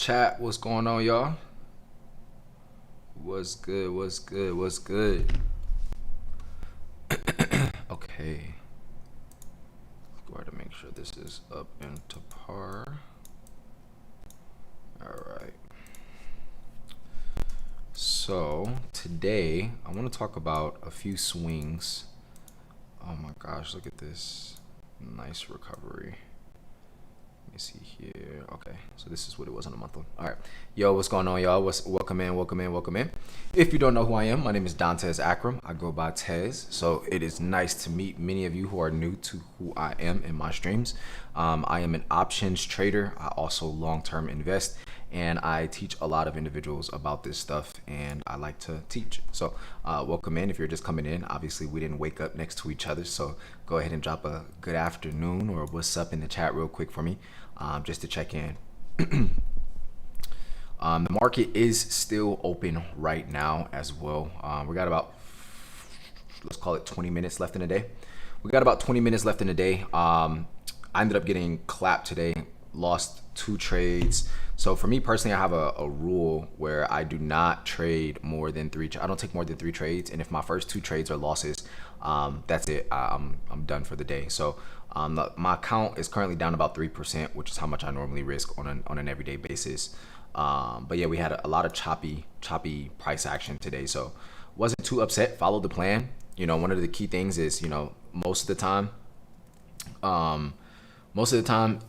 Chat, what's going on, y'all? What's good? What's good? What's good? Okay. Go ahead and make sure this is up into par. All right. So today I want to talk about a few swings. Oh my gosh, look at this. Nice recovery. Let me see here. Okay, so this is what it was on a monthly. All right, yo, what's going on, y'all? Welcome in. If you don't know who I am, my name is Dantes Akram. I go by Tez. So it is nice to meet many of you who are new to who I am in my streams. I am an options trader. I also long-term invest, and I teach a lot of individuals about this stuff, and I like to teach. So welcome in. If you're just coming in, obviously we didn't wake up next to each other, so go ahead and drop a good afternoon or what's up in the chat real quick for me. Just to check in. The market is still open right now as well. We got about, let's call it 20 minutes left in the day. I ended up getting clapped today, lost 2 trades. So for me personally, I have a rule where I do not trade more than 3. I don't take more than 3 trades. And if my first 2 trades are losses, that's it. I'm done for the day. So my account is currently down about 3%, which is how much I normally risk on an everyday basis. But yeah, we had a lot of choppy price action today. So wasn't too upset, followed the plan. You know, one of the key things is, you know, most of the time,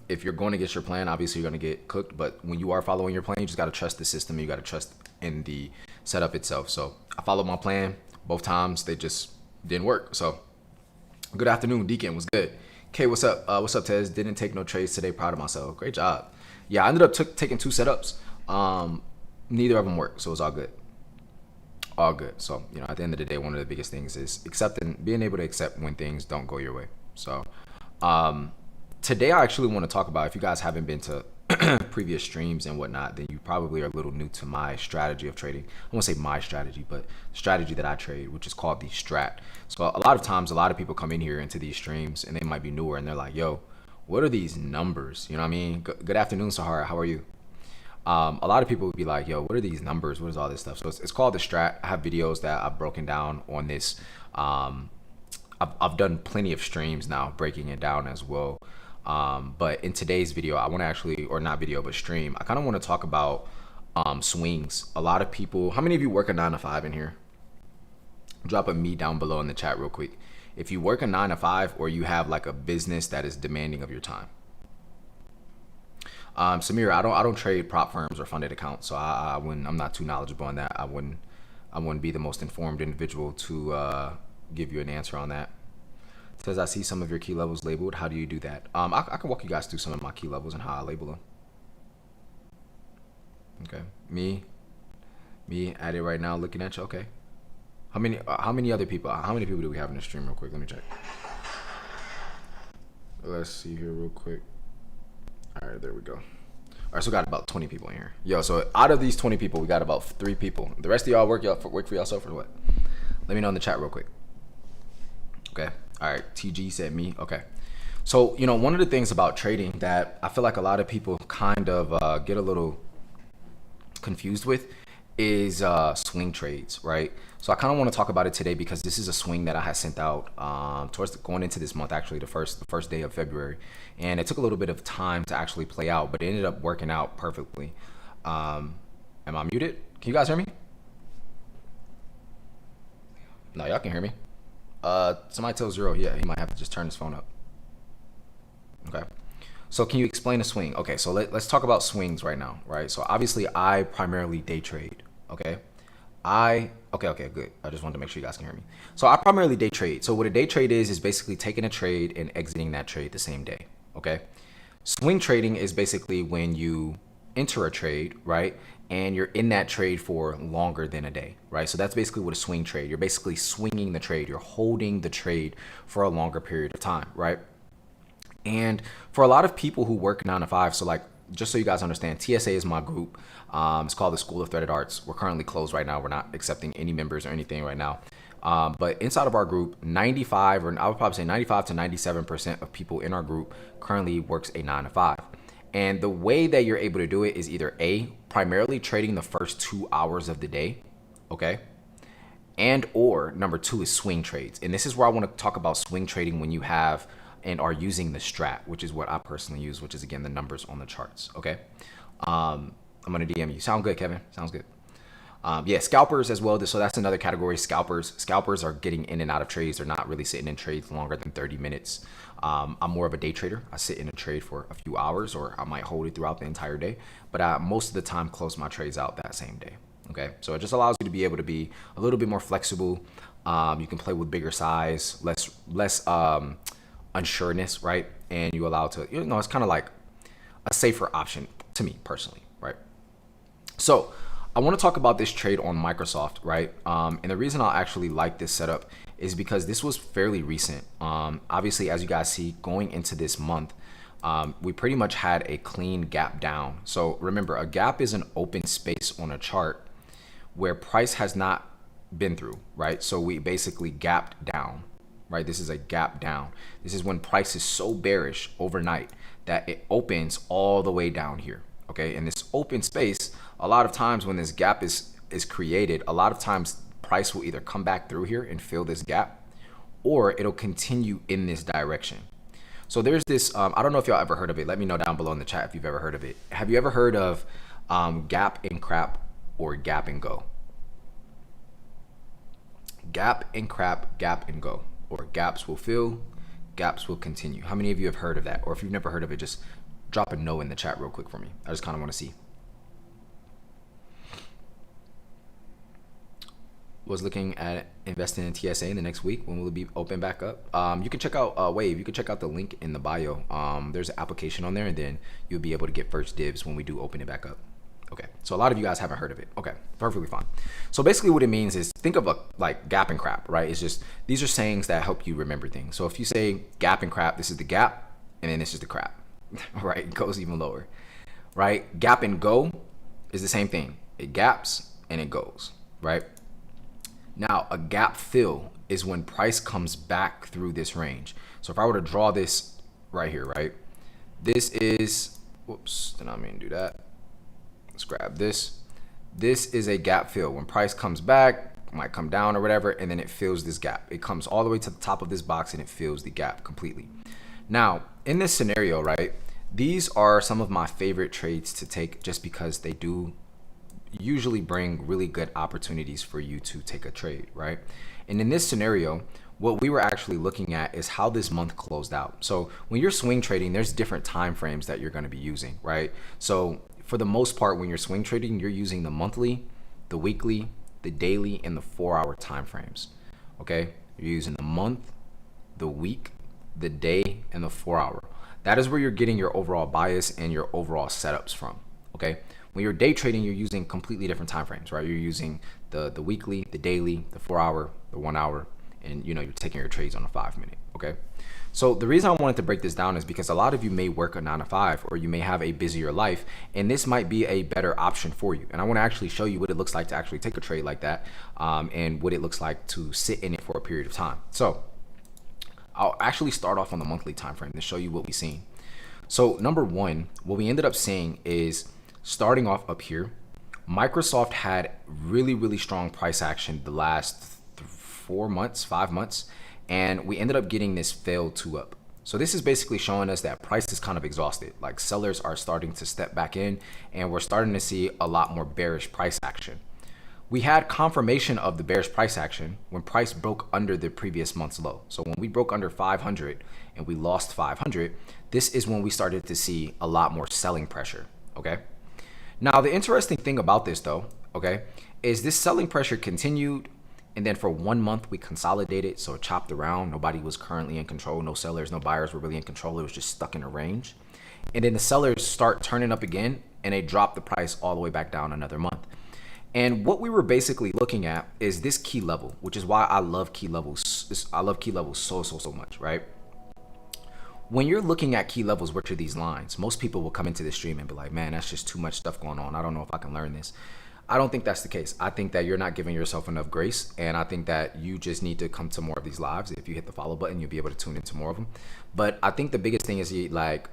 if you're going against your plan, obviously you're going to get cooked. But when you are following your plan, you just got to trust the system. You got to trust in the setup itself. So I followed my plan both times. They just didn't work. So good afternoon, Deacon. Was good. Okay, what's up? What's up, Tez? Didn't take no trades today. Proud of myself. Great job. Yeah, I ended up taking 2 setups. Neither of them worked, so it's all good. All good. So, you know, at the end of the day, one of the biggest things is being able to accept when things don't go your way. So, today I actually want to talk about, if you guys haven't been to previous streams and whatnot, then you probably are a little new to my strategy of trading. I won't say my strategy, but the strategy that I trade, which is called the Strat. So a lot of times, a lot of people come in here into these streams and they might be newer and they're like, yo, what are these numbers? You know what I mean? Good afternoon, Sahara. How are you? A lot of people would be like, yo, what are these numbers? What is all this stuff? So it's called the Strat. I have videos that I've broken down on this. I've done plenty of streams now breaking it down as well. But in today's video, I want to actually, or not video, but stream, I kind of want to talk about swings. A lot of people, how many of you work a 9 to 5 in here? Drop a me down below in the chat real quick. If you work a 9 to 5 or you have like a business that is demanding of your time. Samira, I don't trade prop firms or funded accounts, so I'm not too knowledgeable on that. I wouldn't be the most informed individual to give you an answer on that. It says I see some of your key levels labeled. How do you do that? I can walk you guys through some of my key levels and how I label them. Okay, me at it right now, looking at you. Okay, how many other people? How many people do we have in the stream? Real quick, let me check. Let's see here real quick. All right, there we go. All right, so we got about 20 people in here. Yo, so out of these 20 people, we got about 3 people. The rest of y'all work for yourself or what? Let me know in the chat real quick. Okay. All right. TG said me. Okay. So, you know, one of the things about trading that I feel like a lot of people kind of get a little confused with is swing trades, right? So I kind of want to talk about it today because this is a swing that I had sent out going into this month, actually the first day of February, and it took a little bit of time to actually play out, but it ended up working out perfectly. Am I muted? Can you guys hear me? No, y'all can hear me. Somebody tell Zero, yeah, he might have to just turn his phone up. Okay. So can you explain a swing? Okay, so let's talk about swings right now, right? So obviously I primarily day trade, okay? Okay, good. I just wanted to make sure you guys can hear me. So I primarily day trade. So what a day trade is basically taking a trade and exiting that trade the same day, okay? Swing trading is basically when you enter a trade, right? And you're in that trade for longer than a day, right? So that's basically what a swing trade. You're basically swinging the trade. You're holding the trade for a longer period of time, right? And for a lot of people who work 9 to 5, so like, just so you guys understand, TSA is my group. It's called the School of Threaded Arts. We're currently closed right now. We're not accepting any members or anything right now. But inside of our group, 95 to 97% of people in our group currently works a 9 to 5. And the way that you're able to do it is either A, primarily trading the first 2 hours of the day, okay? And or number two is swing trades. And this is where I want to talk about swing trading when you have and are using the strat, which is what I personally use, which is again the numbers on the charts, okay? I'm gonna DM you. Sound good, Kevin? Sounds good. Yeah, scalpers as well. So that's another category, scalpers. Scalpers are getting in and out of trades. They're not really sitting in trades longer than 30 minutes. I'm more of a day trader. I sit in a trade for a few hours, or I might hold it throughout the entire day. But I most of the time close my trades out that same day. Okay, so it just allows you to be able to be a little bit more flexible. You can play with bigger size, less unsureness, right? And you allow to, it's kind of like a safer option to me personally, right? So I want to talk about this trade on Microsoft, right? And the reason I actually like this setup is because this was fairly recent. Obviously, as you guys see, going into this month, we pretty much had a clean gap down. So remember, a gap is an open space on a chart where price has not been through, right? So we basically gapped down, right? This is a gap down. This is when price is so bearish overnight that it opens all the way down here, okay? In this open space, a lot of times when this gap is created, a lot of times price will either come back through here and fill this gap, or it'll continue in this direction. So there's this, I don't know if y'all ever heard of it. Let me know down below in the chat if you've ever heard of it. Have you ever heard of gap and crap or gap and go? Gap and crap, gap and go, or gaps will fill, gaps will continue. How many of you have heard of that? Or if you've never heard of it, just drop a no in the chat real quick for me. I just kind of want to see. Was looking at investing in TSA in the next week. When will it be open back up? You can check out Wave. You can check out the link in the bio. There's an application on there, and then you'll be able to get first dibs when we do open it back up. Okay, so a lot of you guys haven't heard of it. Okay, perfectly fine. So basically what it means is, think of a like gap and crap, right? It's just, these are sayings that help you remember things. So if you say gap and crap, this is the gap, and then this is the crap, right? It goes even lower, right? Gap and go is the same thing. It gaps and it goes, right? Now, a gap fill is when price comes back through this range. So if I were to draw this right here, right? This is, whoops, did not mean to do that. Let's grab this. This is a gap fill. When price comes back, might come down or whatever, and then it fills this gap. It comes all the way to the top of this box and it fills the gap completely. Now, in this scenario, right, these are some of my favorite trades to take just because they do usually bring really good opportunities for you to take a trade, right? And in this scenario, what we were actually looking at is how this month closed out. So when you're swing trading, there's different time frames that you're going to be using, right? So for the most part, when you're swing trading, you're using the monthly, the weekly, the daily, and the 4-hour time frames. Okay, you're using the month, the week, the day, and the 4-hour. That is where you're getting your overall bias and your overall setups from. Okay, when you're day trading, you're using completely different time frames, right? You're using the weekly, the daily, the 4-hour, the 1 hour, and you're taking your trades on a 5-minute. Okay. So the reason I wanted to break this down is because a lot of you may work a 9 to 5, or you may have a busier life, and this might be a better option for you. And I want to actually show you what it looks like to actually take a trade like that, and what it looks like to sit in it for a period of time. So I'll actually start off on the monthly time frame to show you what we've seen. So number one, what we ended up seeing is, starting off up here, Microsoft had really, really strong price action the last 4 months, 5 months. And we ended up getting this failed 2-up. So this is basically showing us that price is kind of exhausted. Like, sellers are starting to step back in, and we're starting to see a lot more bearish price action. We had confirmation of the bearish price action when price broke under the previous month's low. So when we broke under 500 and we lost 500, this is when we started to see a lot more selling pressure. Okay. Now, the interesting thing about this though, okay, is this selling pressure continued. And then for 1 month, we consolidated, so it chopped around. Nobody was currently in control. No sellers, no buyers were really in control. It was just stuck in a range. And then the sellers start turning up again, and they drop the price all the way back down another month. And what we were basically looking at is this key level, which is why I love key levels. I love key levels so much, right? When you're looking at key levels, which are these lines, most people will come into the stream and be like, man, that's just too much stuff going on. I don't know if I can learn this. I don't think that's the case. I think that you're not giving yourself enough grace, and I think that you just need to come to more of these lives. If you hit the follow button, you'll be able to tune into more of them. But I think the biggest thing is, like,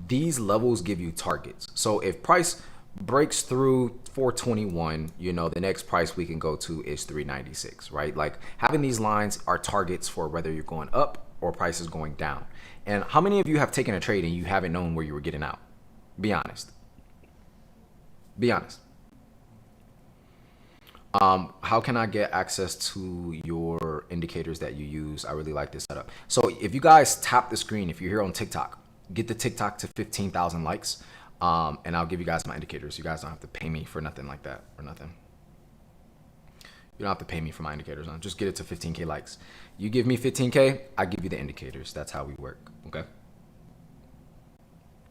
these levels give you targets. So if price breaks through 421, the next price we can go to is 396, right? Like having these lines are targets for whether you're going up or price is going down. And how many of you have taken a trade and you haven't known where you were getting out? Be honest. Be honest. How can I get access to your indicators that you use? I really like this setup. So if you guys tap the screen, if you're here on TikTok, get the TikTok to 15,000 likes, and I'll give you guys my indicators. You guys don't have to pay me for nothing like that or nothing. You don't have to pay me for my indicators. Just get it to 15K likes. You give me 15K, I give you the indicators. That's how we work, okay?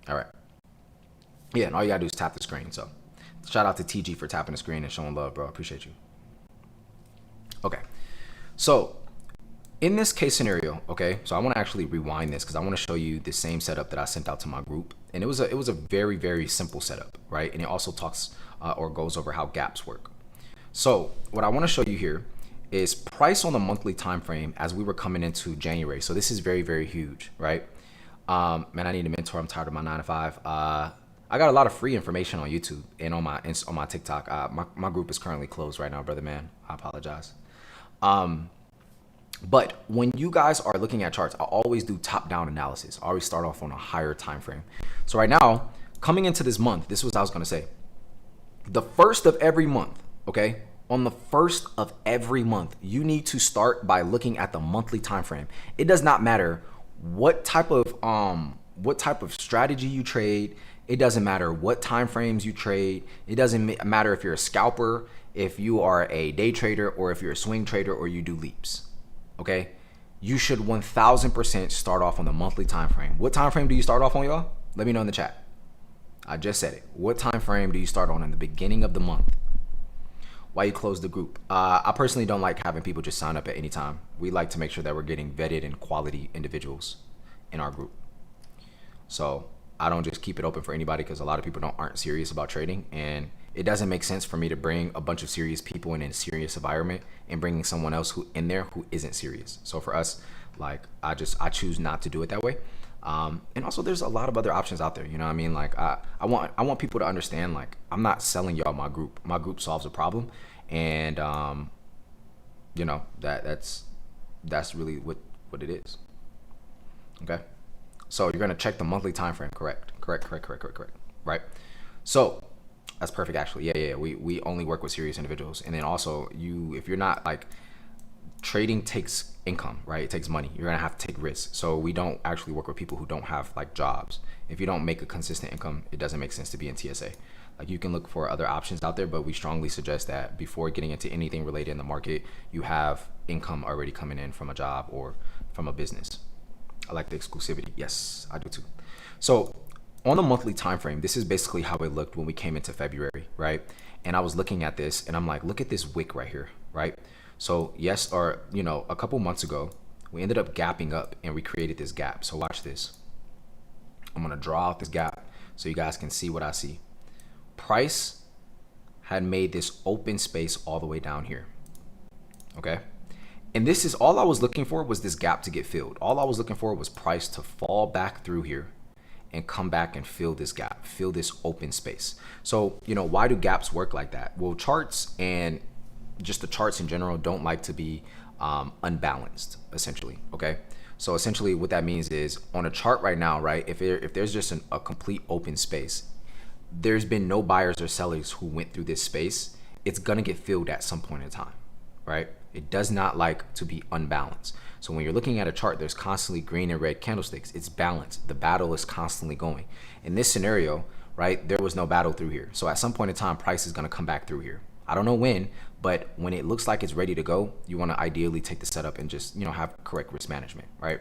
All right. Yeah, and all you gotta do is tap the screen, so. Shout out to TG for tapping the screen and showing love, bro. I appreciate you. Okay. So in this case scenario, okay, so I want to actually rewind this because I want to show you the same setup that I sent out to my group. And it was a very, very simple setup, right? And it also talks or goes over how gaps work. So what I want to show you here is price on the monthly time frame as we were coming into January. So this is very, very huge, right? Man, I need a mentor. I'm tired of my 9 to 5. I got a lot of free information on YouTube and on my TikTok. My group is currently closed right now, brother man. I apologize. But when you guys are looking at charts, I always do top-down analysis. I always start off on a higher time frame. So right now, coming into this month, this is what I was gonna say. The first of every month, okay? On the first of every month, you need to start by looking at the monthly time frame. It does not matter what type of strategy you trade. It doesn't matter what time frames you trade. It doesn't matter if you're a scalper, if you are a day trader, or if you're a swing trader, or you do leaps. Okay, you should 1000% start off on the monthly time frame. What time frame do you start off on, y'all? Let me know in the chat. I just said it. What time frame do you start on in the beginning of the month? Why you close the group? I personally don't like having people just sign up at any time. We like to make sure that we're getting vetted and quality individuals in our group. So I don't just keep it open for anybody because a lot of people aren't serious about trading, and it doesn't make sense for me to bring a bunch of serious people in a serious environment and bringing someone else who isn't serious. So for us, like I choose not to do it that way. And also there's a lot of other options out there. You know what I mean? Like I want people to understand, like, I'm not selling y'all my group. My group solves a problem, and that's really what it is. Okay. So you're gonna check the monthly time frame, correct, right? So that's perfect, actually. Yeah. We only work with serious individuals, and then also if you're not like, trading takes income, right? It takes money. You're gonna have to take risks. So we don't actually work with people who don't have like jobs. If you don't make a consistent income, it doesn't make sense to be in TSA. Like you can look for other options out there, but we strongly suggest that before getting into anything related in the market, you have income already coming in from a job or from a business. I like the exclusivity. Yes, I do too. So on the monthly time frame, this is basically how it looked when we came into February, right? And I was looking at this and I'm like, look at this wick right here, right? So a couple months ago, we ended up gapping up and we created this gap. So watch this. I'm gonna draw out this gap so you guys can see what I see. Price had made this open space all the way down here, okay? And this is all I was looking for, was this gap to get filled. All I was looking for was price to fall back through here and come back and fill this gap, fill this open space. So, why do gaps work like that? Well, charts and just the charts in general don't like to be unbalanced, essentially, okay? So essentially what that means is on a chart right now, right, if there's just a complete open space, there's been no buyers or sellers who went through this space. It's gonna get filled at some point in time, right? It does not like to be unbalanced. So when you're looking at a chart, there's constantly green and red candlesticks. It's balanced. The battle is constantly going. In this scenario, right, there was no battle through here. So at some point in time, price is gonna come back through here. I don't know when, but when it looks like it's ready to go, you wanna ideally take the setup and just, have correct risk management, right?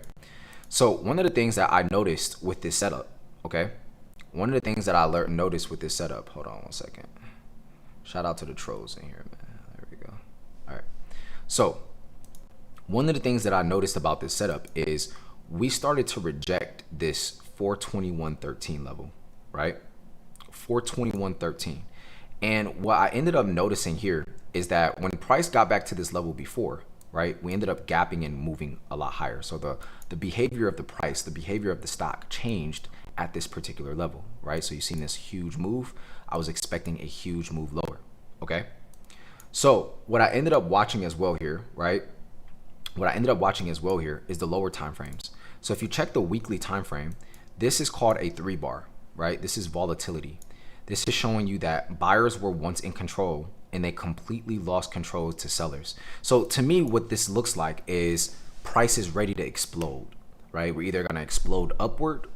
So one of the things that I noticed with this setup, okay? One of the things that I noticed with this setup, hold on one second. Shout out to the trolls in here, man. There we go. All right. So one of the things that I noticed about this setup is we started to reject this 421.13 level, right? 421.13. And what I ended up noticing here is that when price got back to this level before, right, we ended up gapping and moving a lot higher. So the behavior of the price, the behavior of the stock changed at this particular level, right? So you've seen this huge move. I was expecting a huge move lower, okay? So what I ended up watching as well here, right? What I ended up watching as well here is the lower time frames. So if you check the weekly time frame, this is called a 3-bar, right? This is volatility. This is showing you that buyers were once in control and they completely lost control to sellers. So to me, what this looks like is price is ready to explode, right? We're either gonna explode upward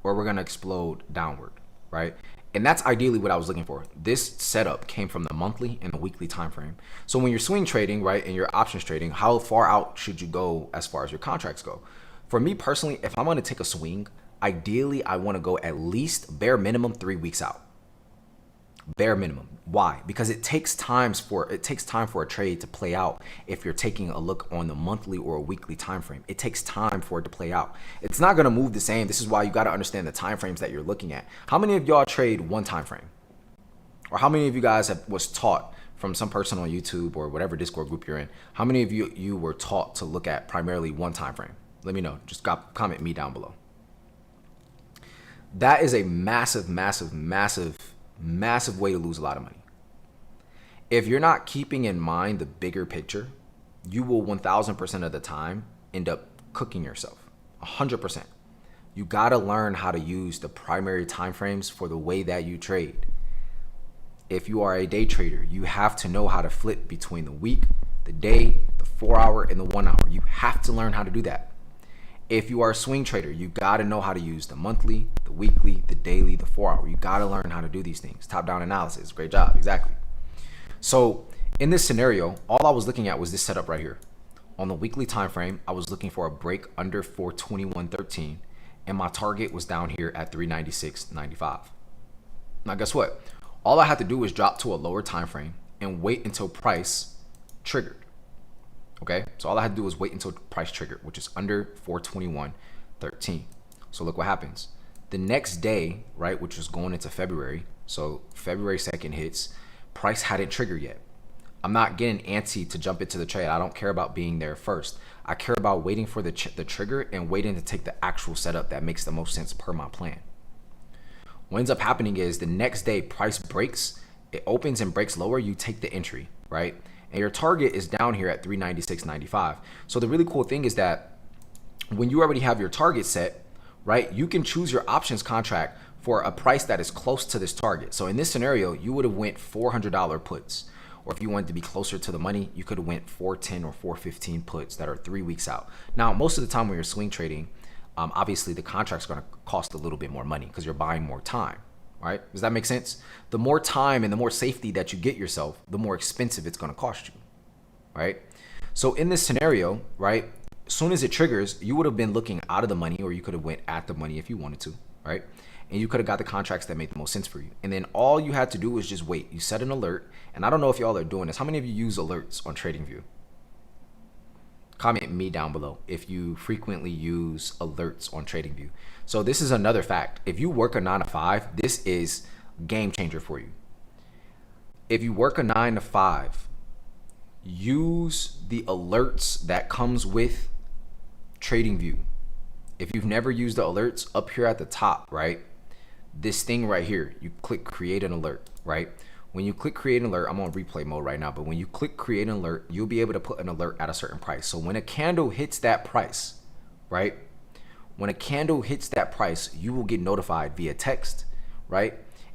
or we're gonna explode downward, right? And that's ideally what I was looking for. This setup came from the monthly and the weekly time frame. So when you're swing trading, right, and you're options trading, how far out should you go as far as your contracts go? For me personally, if I'm gonna take a swing, ideally I wanna go at least bare minimum 3 weeks out. Bare minimum. Why? Because it takes time for a trade to play out. If you're taking a look on the monthly or a weekly time frame, it takes time for it to play out. It's not going to move the same. This is why you got to understand the time frames that you're looking at. How many of y'all trade one time frame? Or how many of you guys was taught from some person on YouTube or whatever Discord group you're in? How many of you were taught to look at primarily one time frame? Let me know. Just comment me down below. That is a massive way to lose a lot of money. If you're not keeping in mind the bigger picture, you will 1000% of the time end up cooking yourself. 100%. You got to learn how to use the primary time frames for the way that you trade. If you are a day trader, you have to know how to flip between the week, the day, the 4-hour, and the 1-hour. You have to learn how to do that. If you are a swing trader, you got to know how to use the monthly, the weekly, the daily, the 4-hour. You got to learn how to do these things. Top-down analysis. Great job. Exactly. So in this scenario, all I was looking at was this setup right here. On the weekly time frame, I was looking for a break under 421.13, and my target was down here at 396.95. Now, guess what? All I had to do was drop to a lower time frame and wait until price triggered. Okay, so all I had to do was wait until price triggered, which is under 421.13. So look what happens. The next day, right, which was going into February, so February 2nd hits, price hadn't triggered yet. I'm not getting antsy to jump into the trade. I don't care about being there first. I care about waiting for the trigger and waiting to take the actual setup that makes the most sense per my plan. What ends up happening is the next day price breaks, it opens and breaks lower, you take the entry, right? And your target is down here at 396.95. So the really cool thing is that when you already have your target set, right, you can choose your options contract for a price that is close to this target. So in this scenario, you would have went $400 puts. Or if you wanted to be closer to the money, you could have went 410 or 415 puts that are 3 weeks out. Now, most of the time when you're swing trading, obviously the contract's going to cost a little bit more money because you're buying more time, right? Does that make sense? The more time and the more safety that you get yourself, the more expensive it's going to cost you, right? So in this scenario, right, as soon as it triggers, you would have been looking out of the money, or you could have went at the money if you wanted to, right? And you could have got the contracts that made the most sense for you. And then all you had to do was just wait. You set an alert. And I don't know if y'all are doing this. How many of you use alerts on TradingView? Comment me down below if you frequently use alerts on TradingView. So this is another fact. If you work a 9 to 5, this is game changer for you. If you work a 9 to 5, use the alerts that comes with TradingView. If you've never used the alerts, up here at the top, right? This thing right here, you click create an alert, right? When you click create an alert, I'm on replay mode right now, but when you click create an alert, you'll be able to put an alert at a certain price. So when a candle hits that price, right? When a candle hits that price, you will get notified via text, right?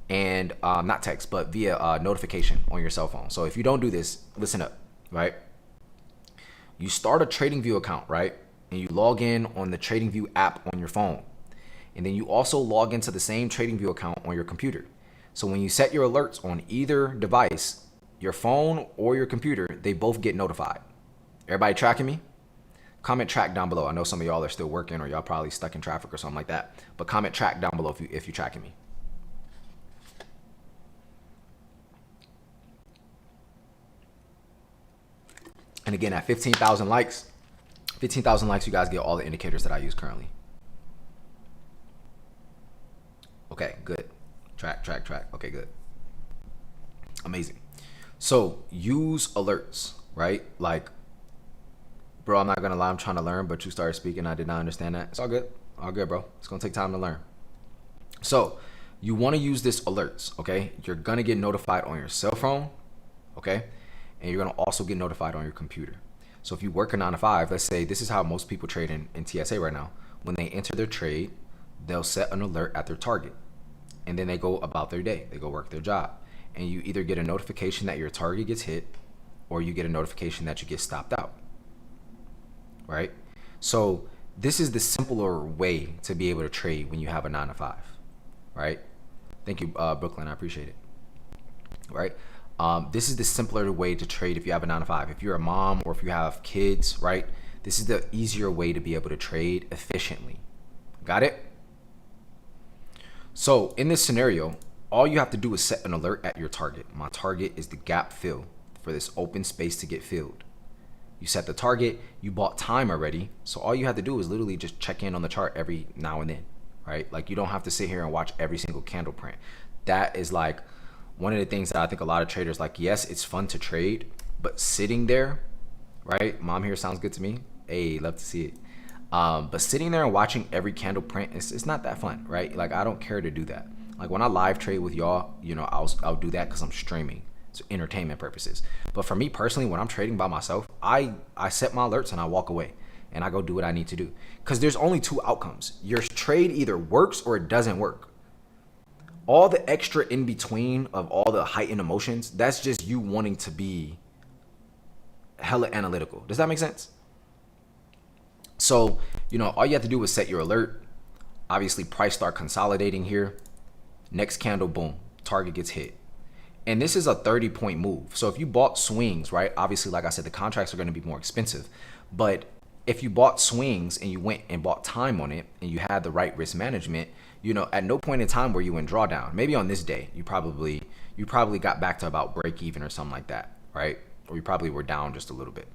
And not text, but via notification on your cell phone. So if you don't do this, listen up, right? You start a TradingView account, right? And you log in on the TradingView app on your phone. And then you also log into the same TradingView account on your computer. So when you set your alerts on either device, your phone or your computer, they both get notified. Everybody tracking me? Comment track down below. I know some of y'all are still working, or y'all probably stuck in traffic or something like that. But comment track down below if you're tracking me. And again, at 15,000 likes, you guys get all the indicators that I use currently. Okay, good. Track. Okay, good. Amazing. So use alerts, right? Like, bro, I'm not gonna lie, I'm trying to learn, but you started speaking, I did not understand that. It's all good. All good, bro. It's gonna take time to learn. So you want to use this alerts, okay? You're going to get notified on your cell phone, okay? And you're going to also get notified on your computer. So if you work a 9 to 5, let's say this is how most people trade in TSA right now. When they enter their trade, they'll set an alert at their target. And then they go about their day. They go work their job. And you either get a notification that your target gets hit, or you get a notification that you get stopped out, right? So this is the simpler way to be able to trade when you have a 9 to 5, right? Thank you, Brooklyn. I appreciate it, right? This is the simpler way to trade if you have a 9 to 5. If you're a mom or if you have kids, right? This is the easier way to be able to trade efficiently. Got it? So in this scenario, all you have to do is set an alert at your target. My target is the gap fill for this open space to get filled. You set the target, you bought time already. So all you have to do is literally just check in on the chart every now and then, right? Like you don't have to sit here and watch every single candle print. That is like one of the things that I think a lot of traders like, yes, it's fun to trade, but sitting there, right? Mom here sounds good to me. Hey, love to see it. But sitting there and watching every candle print, it's not that fun, right? Like I don't care to do that. Like when I live trade with y'all, you know, I'll do that because I'm streaming. It's entertainment purposes. But for me personally, when I'm trading by myself, I set my alerts and I walk away and I go do what I need to do. Because there's only two outcomes. Your trade either works or it doesn't work. All the extra in between of all the heightened emotions, that's just you wanting to be hella analytical. Does that make sense? So, you know, all you have to do is set your alert. Obviously, price start consolidating here. Next candle, boom, target gets hit. And this is a 30-point move. So if you bought swings, right? Obviously, like I said, the contracts are going to be more expensive. But if you bought swings and you went and bought time on it and you had the right risk management, you know, at no point in time were you in drawdown. Maybe on this day, you probably got back to about break even or something like that, right? Or you probably were down just a little bit.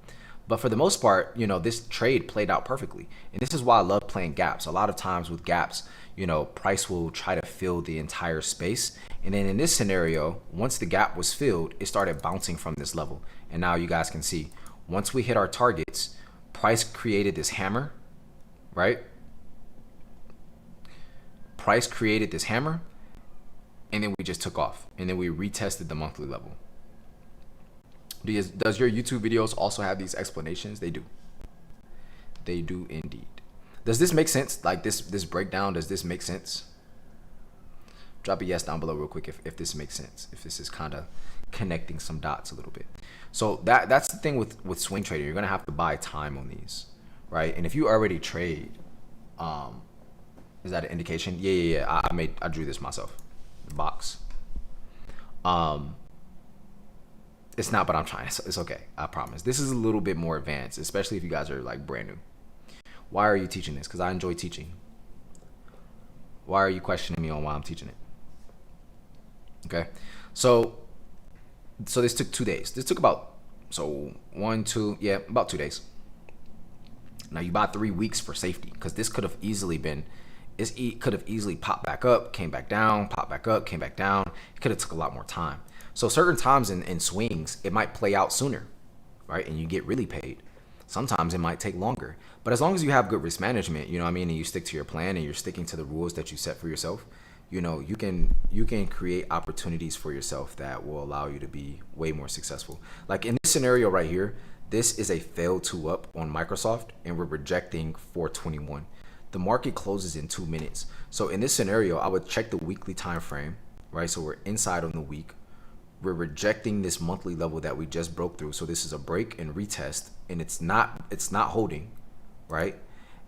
But for the most part, you know, this trade played out perfectly. And this is why I love playing gaps. A lot of times with gaps, you know, price will try to fill the entire space. And then in this scenario, once the gap was filled, it started bouncing from this level. And now you guys can see, once we hit our targets, price created this hammer, right? Price created this hammer, and then we just took off. And then we retested the monthly level. Does your YouTube videos also have these explanations? They do. They do indeed. Does this make sense? Like this breakdown, does this make sense? Drop a yes down below real quick if this makes sense. If this is kind of connecting some dots a little bit. So that's the thing with swing trading. You're going to have to buy time on these, right? And if you already trade, is that an indication? Yeah. I drew this myself. The box. It's not, but I'm trying. It's okay. I promise. This is a little bit more advanced, especially if you guys are like brand new. Why are you teaching this? Because I enjoy teaching. Why are you questioning me on why I'm teaching it? Okay. So this took 2 days. This took about, about 2 days. Now you buy 3 weeks for safety because this could have easily been, it could have easily popped back up, came back down, popped back up, came back down. It could have took a lot more time. So certain times in swings, it might play out sooner, right? And you get really paid. Sometimes it might take longer. But as long as you have good risk management, you know what I mean, and you stick to your plan and you're sticking to the rules that you set for yourself, you know, you can create opportunities for yourself that will allow you to be way more successful. Like in this scenario right here, this is a fail 2 up on Microsoft and we're rejecting 421. The market closes in 2 minutes. So in this scenario, I would check the weekly time frame, right? So we're inside on the week. We're rejecting this monthly level that we just broke through. So this is a break and retest, and it's not holding, right?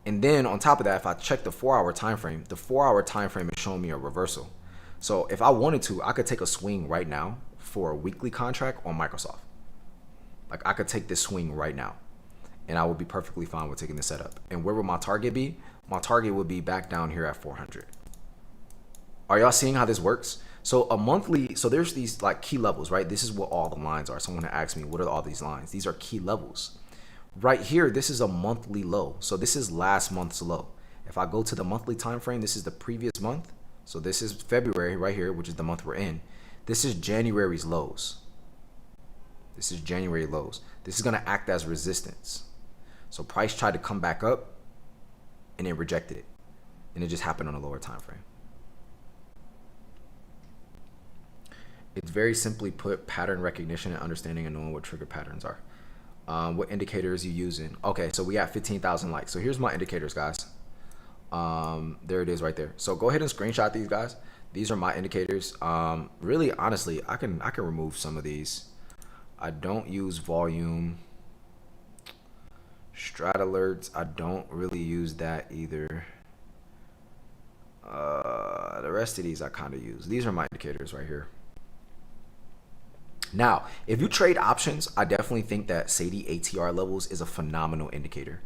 And then on top of that, if I check the 4-hour time frame, the 4-hour time frame is showing me a reversal. So if I wanted to, I could take a swing right now for a weekly contract on Microsoft. Like I could take this swing right now, and I would be perfectly fine with taking the setup. And where would my target be? My target would be back down here at 400. Are y'all seeing how this works? So a monthly, so there's these like key levels, right? This is what all the lines are. Someone asked me, what are all these lines? These are key levels. Right here, this is a monthly low. So this is last month's low. If I go to the monthly time frame, this is the previous month. So this is February right here, which is the month we're in. This is January's lows. This is January lows. This is going to act as resistance. So price tried to come back up and it rejected it. And it just happened on a lower time frame. It's very simply put, pattern recognition and understanding and knowing what trigger patterns are. What indicators you using? Okay, so we got 15,000 likes. So here's my indicators, guys. There it is right there. So go ahead and screenshot these, guys. These are my indicators. Really, honestly, I can remove some of these. I don't use volume. Strat alerts, I don't really use that either. The rest of these I kind of use. These are my indicators right here. Now, if you trade options, I definitely think that Sadie ATR levels is a phenomenal indicator.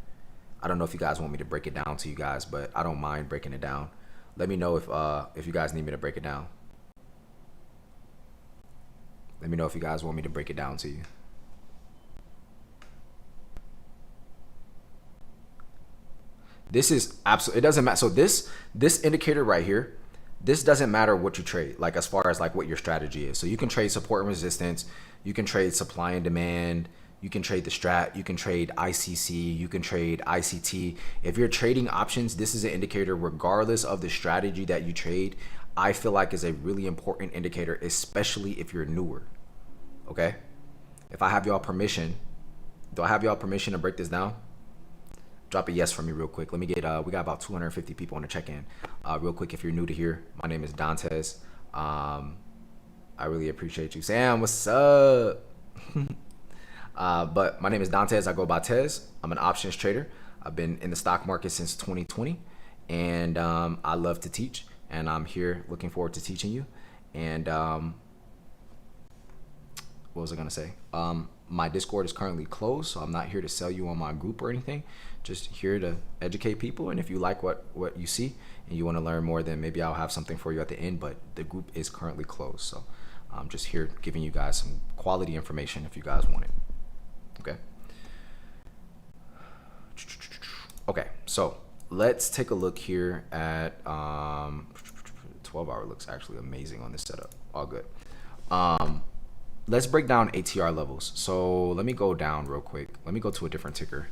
I don't know if you guys want me to break it down to you guys, but I don't mind breaking it down. Let me know if you guys need me to break it down. Let me know if you guys want me to break it down to you. This is absolutely, it doesn't matter. So this indicator right here, this doesn't matter what you trade, like as far as like what your strategy is. So you can trade support and resistance, you can trade supply and demand, you can trade the strat, you can trade ICC, you can trade ICT. If you're trading options, this is an indicator regardless of the strategy that you trade. I feel like is a really important indicator, especially if you're newer. Okay? If I have y'all permission, do I have y'all permission to break this down? Drop a yes for me real quick. Let me get, we got about 250 people on the check-in. Real quick, if you're new to here, my name is Dantes. I really appreciate you. Sam, what's up? But my name is Dantes. I go by Tez. I'm an options trader. I've been in the stock market since 2020, and I love to teach, and I'm here looking forward to teaching you. And what was I gonna say? My Discord is currently closed, so I'm not here to sell you on my group or anything. Just here to educate people, and if you like what you see and you want to learn more, then maybe I'll have something for you at the end, but the group is currently closed. So I'm just here giving you guys some quality information if you guys want it. Okay. Okay, so let's take a look here at 12-hour looks actually amazing on this setup. All good. Let's break down ATR levels. So let me go down real quick. Let me go to a different ticker.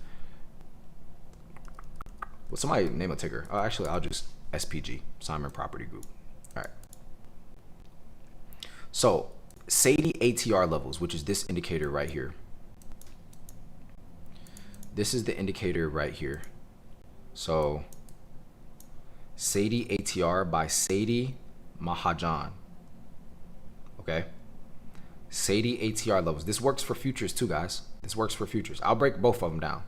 Well, somebody name a ticker. Oh, actually, I'll just SPG, Simon Property Group. All right. So Sadie ATR levels, which is this indicator right here. This is the indicator right here. So Sadie ATR by Sadie Mahajan. Okay. Sadie ATR levels. This works for futures too, guys. This works for futures. I'll break both of them down.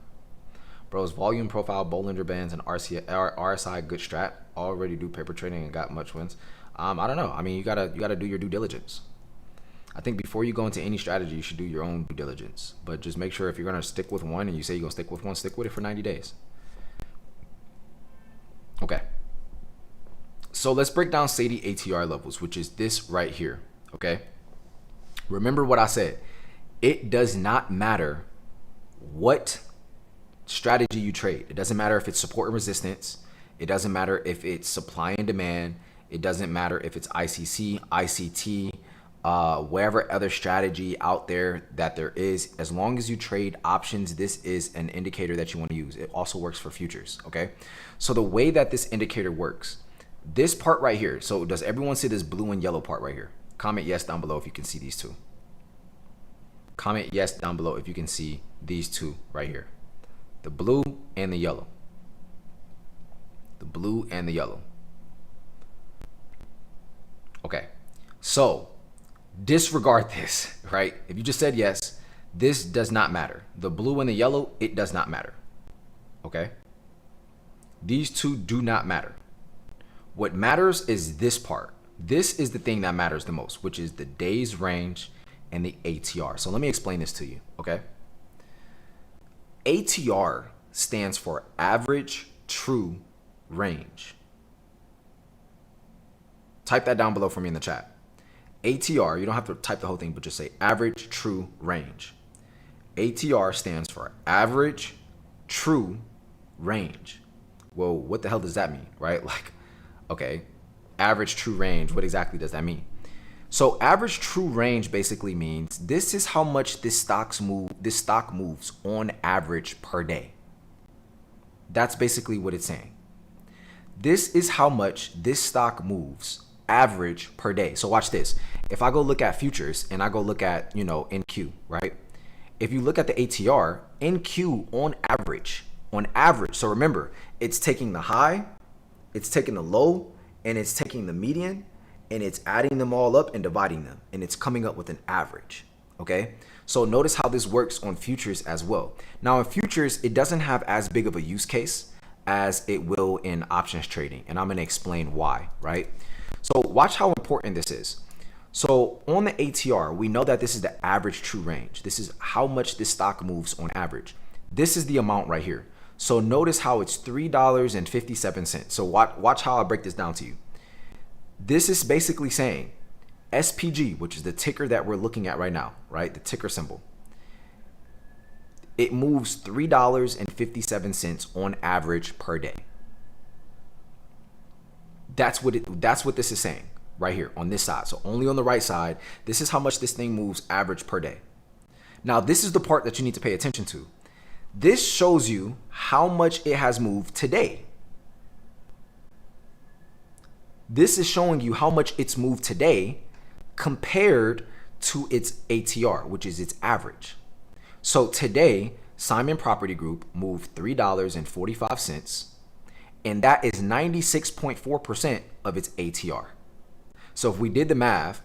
Bros, volume profile, Bollinger Bands, and RSI good strat. Already do paper trading and got much wins. I don't know. I mean, you gotta do your due diligence. I think before you go into any strategy, you should do your own due diligence. But just make sure if you're gonna stick with one and you say you're gonna stick with one, stick with it for 90 days. Okay. So let's break down Sadie ATR levels, which is this right here. Okay. Remember what I said. It does not matter what strategy you trade. It doesn't matter if it's support and resistance. It doesn't matter if it's supply and demand. It doesn't matter if it's ICC, ICT, whatever other strategy out there that there is. As long as you trade options, this is an indicator that you want to use. It also works for futures. Okay. So the way that this indicator works, this part right here. So does everyone see this blue and yellow part right here? Comment yes down below if you can see these two. Comment yes down below if you can see these two right here. The blue and the yellow. The blue and the yellow. Okay. So disregard this, right? If you just said yes, this does not matter. The blue and the yellow, it does not matter. Okay? These two do not matter. What matters is this part. This is the thing that matters the most, which is the days range and the ATR. So let me explain this to you, okay? ATR stands for average true range. Type that down below for me in the chat. ATR, you don't have to type the whole thing, but just say average true range. ATR stands for average true range. Well, what the hell does that mean, right? Like, okay, average true range, what exactly does that mean? So average true range basically means this is how much this stock moves on average per day. That's basically what it's saying. This is how much this stock moves average per day. So watch this. If I go look at futures and I go look at, NQ, right? If you look at the ATR, NQ on average, so remember, it's taking the high, it's taking the low, and it's taking the median, and it's adding them all up and dividing them, and it's coming up with an average, okay? So notice how this works on futures as well. Now in futures, it doesn't have as big of a use case as it will in options trading, and I'm gonna explain why, right? So watch how important this is. So on the ATR, we know that this is the average true range. This is how much this stock moves on average. This is the amount right here. So notice how it's $3.57. So watch how I break this down to you. This is basically saying SPG, which is the ticker that we're looking at right now, right? The ticker symbol. It moves $3.57 on average per day. That's what this is saying right here on this side. So only on the right side, this is how much this thing moves average per day. Now, this is the part that you need to pay attention to. This shows you how much it has moved today. This is showing you how much it's moved today compared to its ATR, which is its average. So today, Simon Property Group moved $3.45, and that is 96.4% of its ATR. So if we did the math,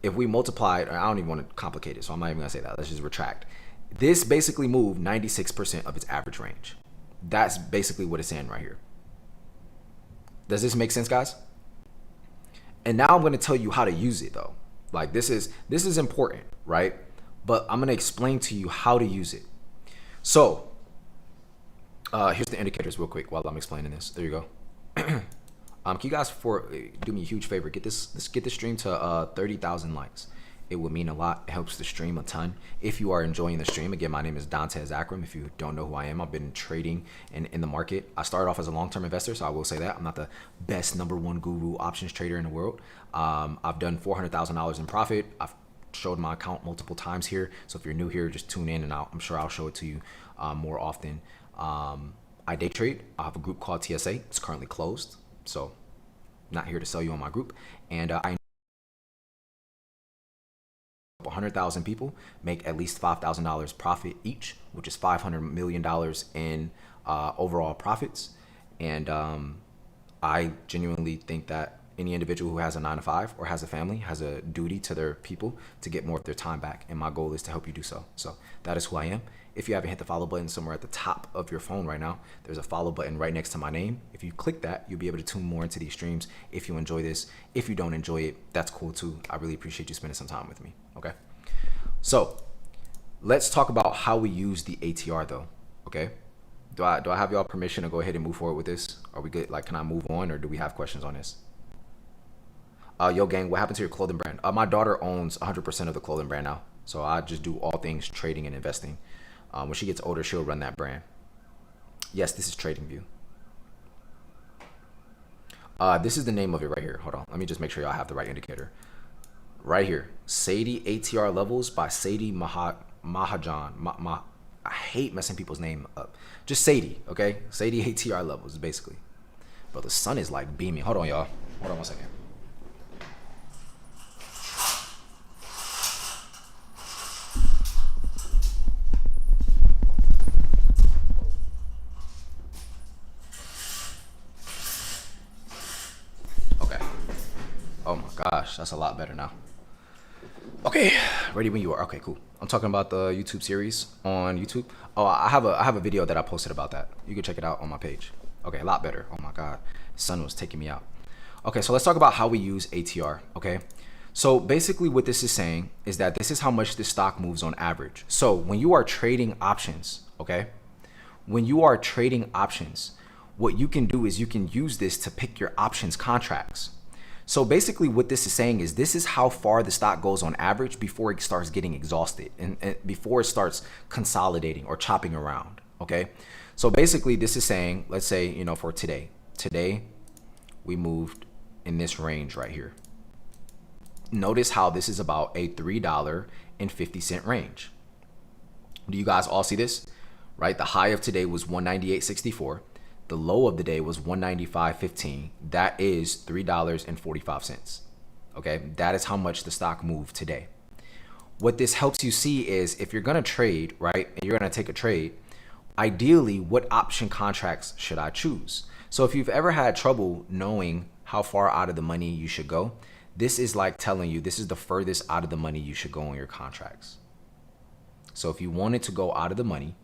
if we multiplied, I don't even want to complicate it, so I'm not even gonna say that. Let's just retract. This basically moved 96% of its average range. That's basically what it's saying right here. Does this make sense, guys? And now I'm going to tell you how to use it though. Like this is important, right? But I'm going to explain to you how to use it. So here's the indicators real quick while I'm explaining this. There you go. Can you guys do me a huge favor? Let's get this stream to 30,000 likes. It would mean a lot. It helps the stream a ton. If you are enjoying the stream, again, my name is Dante Akram. If you don't know who I am, I've been trading in the market. I started off as a long-term investor, so I will say that. I'm not the best #1 guru options trader in the world. I've done $400,000 in profit. I've showed my account multiple times here. So if you're new here, just tune in and I'm sure I'll show it to you more often. I day trade. I have a group called TSA. It's currently closed, so not here to sell you on my group. And I 100,000 people make at least $5,000 profit each, which is $500 million in overall profits. And I genuinely think that any individual who has a 9-to-5 or has a family has a duty to their people to get more of their time back. And my goal is to help you do so. So that is who I am. If you haven't hit the follow button somewhere at the top of your phone right now, there's a follow button right next to my name. If you click that, you'll be able to tune more into these streams if you enjoy this. If you don't enjoy it, that's cool too. I really appreciate you spending some time with me. Okay. So let's talk about how we use the ATR though. Okay. Do I have y'all permission to go ahead and move forward with this? Are we good? Like, can I move on or do we have questions on this? Yo gang, what happened to your clothing brand? My daughter owns 100% of the clothing brand now. So I just do all things trading and investing. When she gets older, she'll run that brand. Yes, this is TradingView. This is the name of it right here. Hold on. Let me just make sure y'all have the right indicator. Right here. Sadie ATR Levels by Sadie Mahajan. I hate messing people's name up. Just Sadie, okay? Sadie ATR Levels, basically. But the sun is like beaming. Hold on, y'all. Hold on 1 second. Oh my gosh, that's a lot better now. Okay, ready when you are. Okay, cool. I'm talking about the YouTube series on YouTube. Oh, I have a video that I posted about that. You can check it out on my page. Okay, a lot better. Oh my God, the sun was taking me out. Okay, so let's talk about how we use ATR. Okay, so basically what this is saying is that this is how much this stock moves on average. So when you are trading options, okay, when you are trading options, what you can do is you can use this to pick your options contracts. So basically what this is saying is this is how far the stock goes on average before it starts getting exhausted and before it starts consolidating or chopping around, okay? So basically this is saying, let's say, you know, for today we moved in this range right here. Notice how this is about a $3.50 range. Do you guys all see this? Right? The high of today was 198.64. The low of the day was 195.15. That is $3.45. Okay, that is how much the stock moved today. What this helps you see is if you're gonna trade, right, and you're gonna take a trade, ideally, what option contracts should I choose? So if you've ever had trouble knowing how far out of the money you should go, this is like telling you this is the furthest out of the money you should go on your contracts. So if you wanted to go out of the money,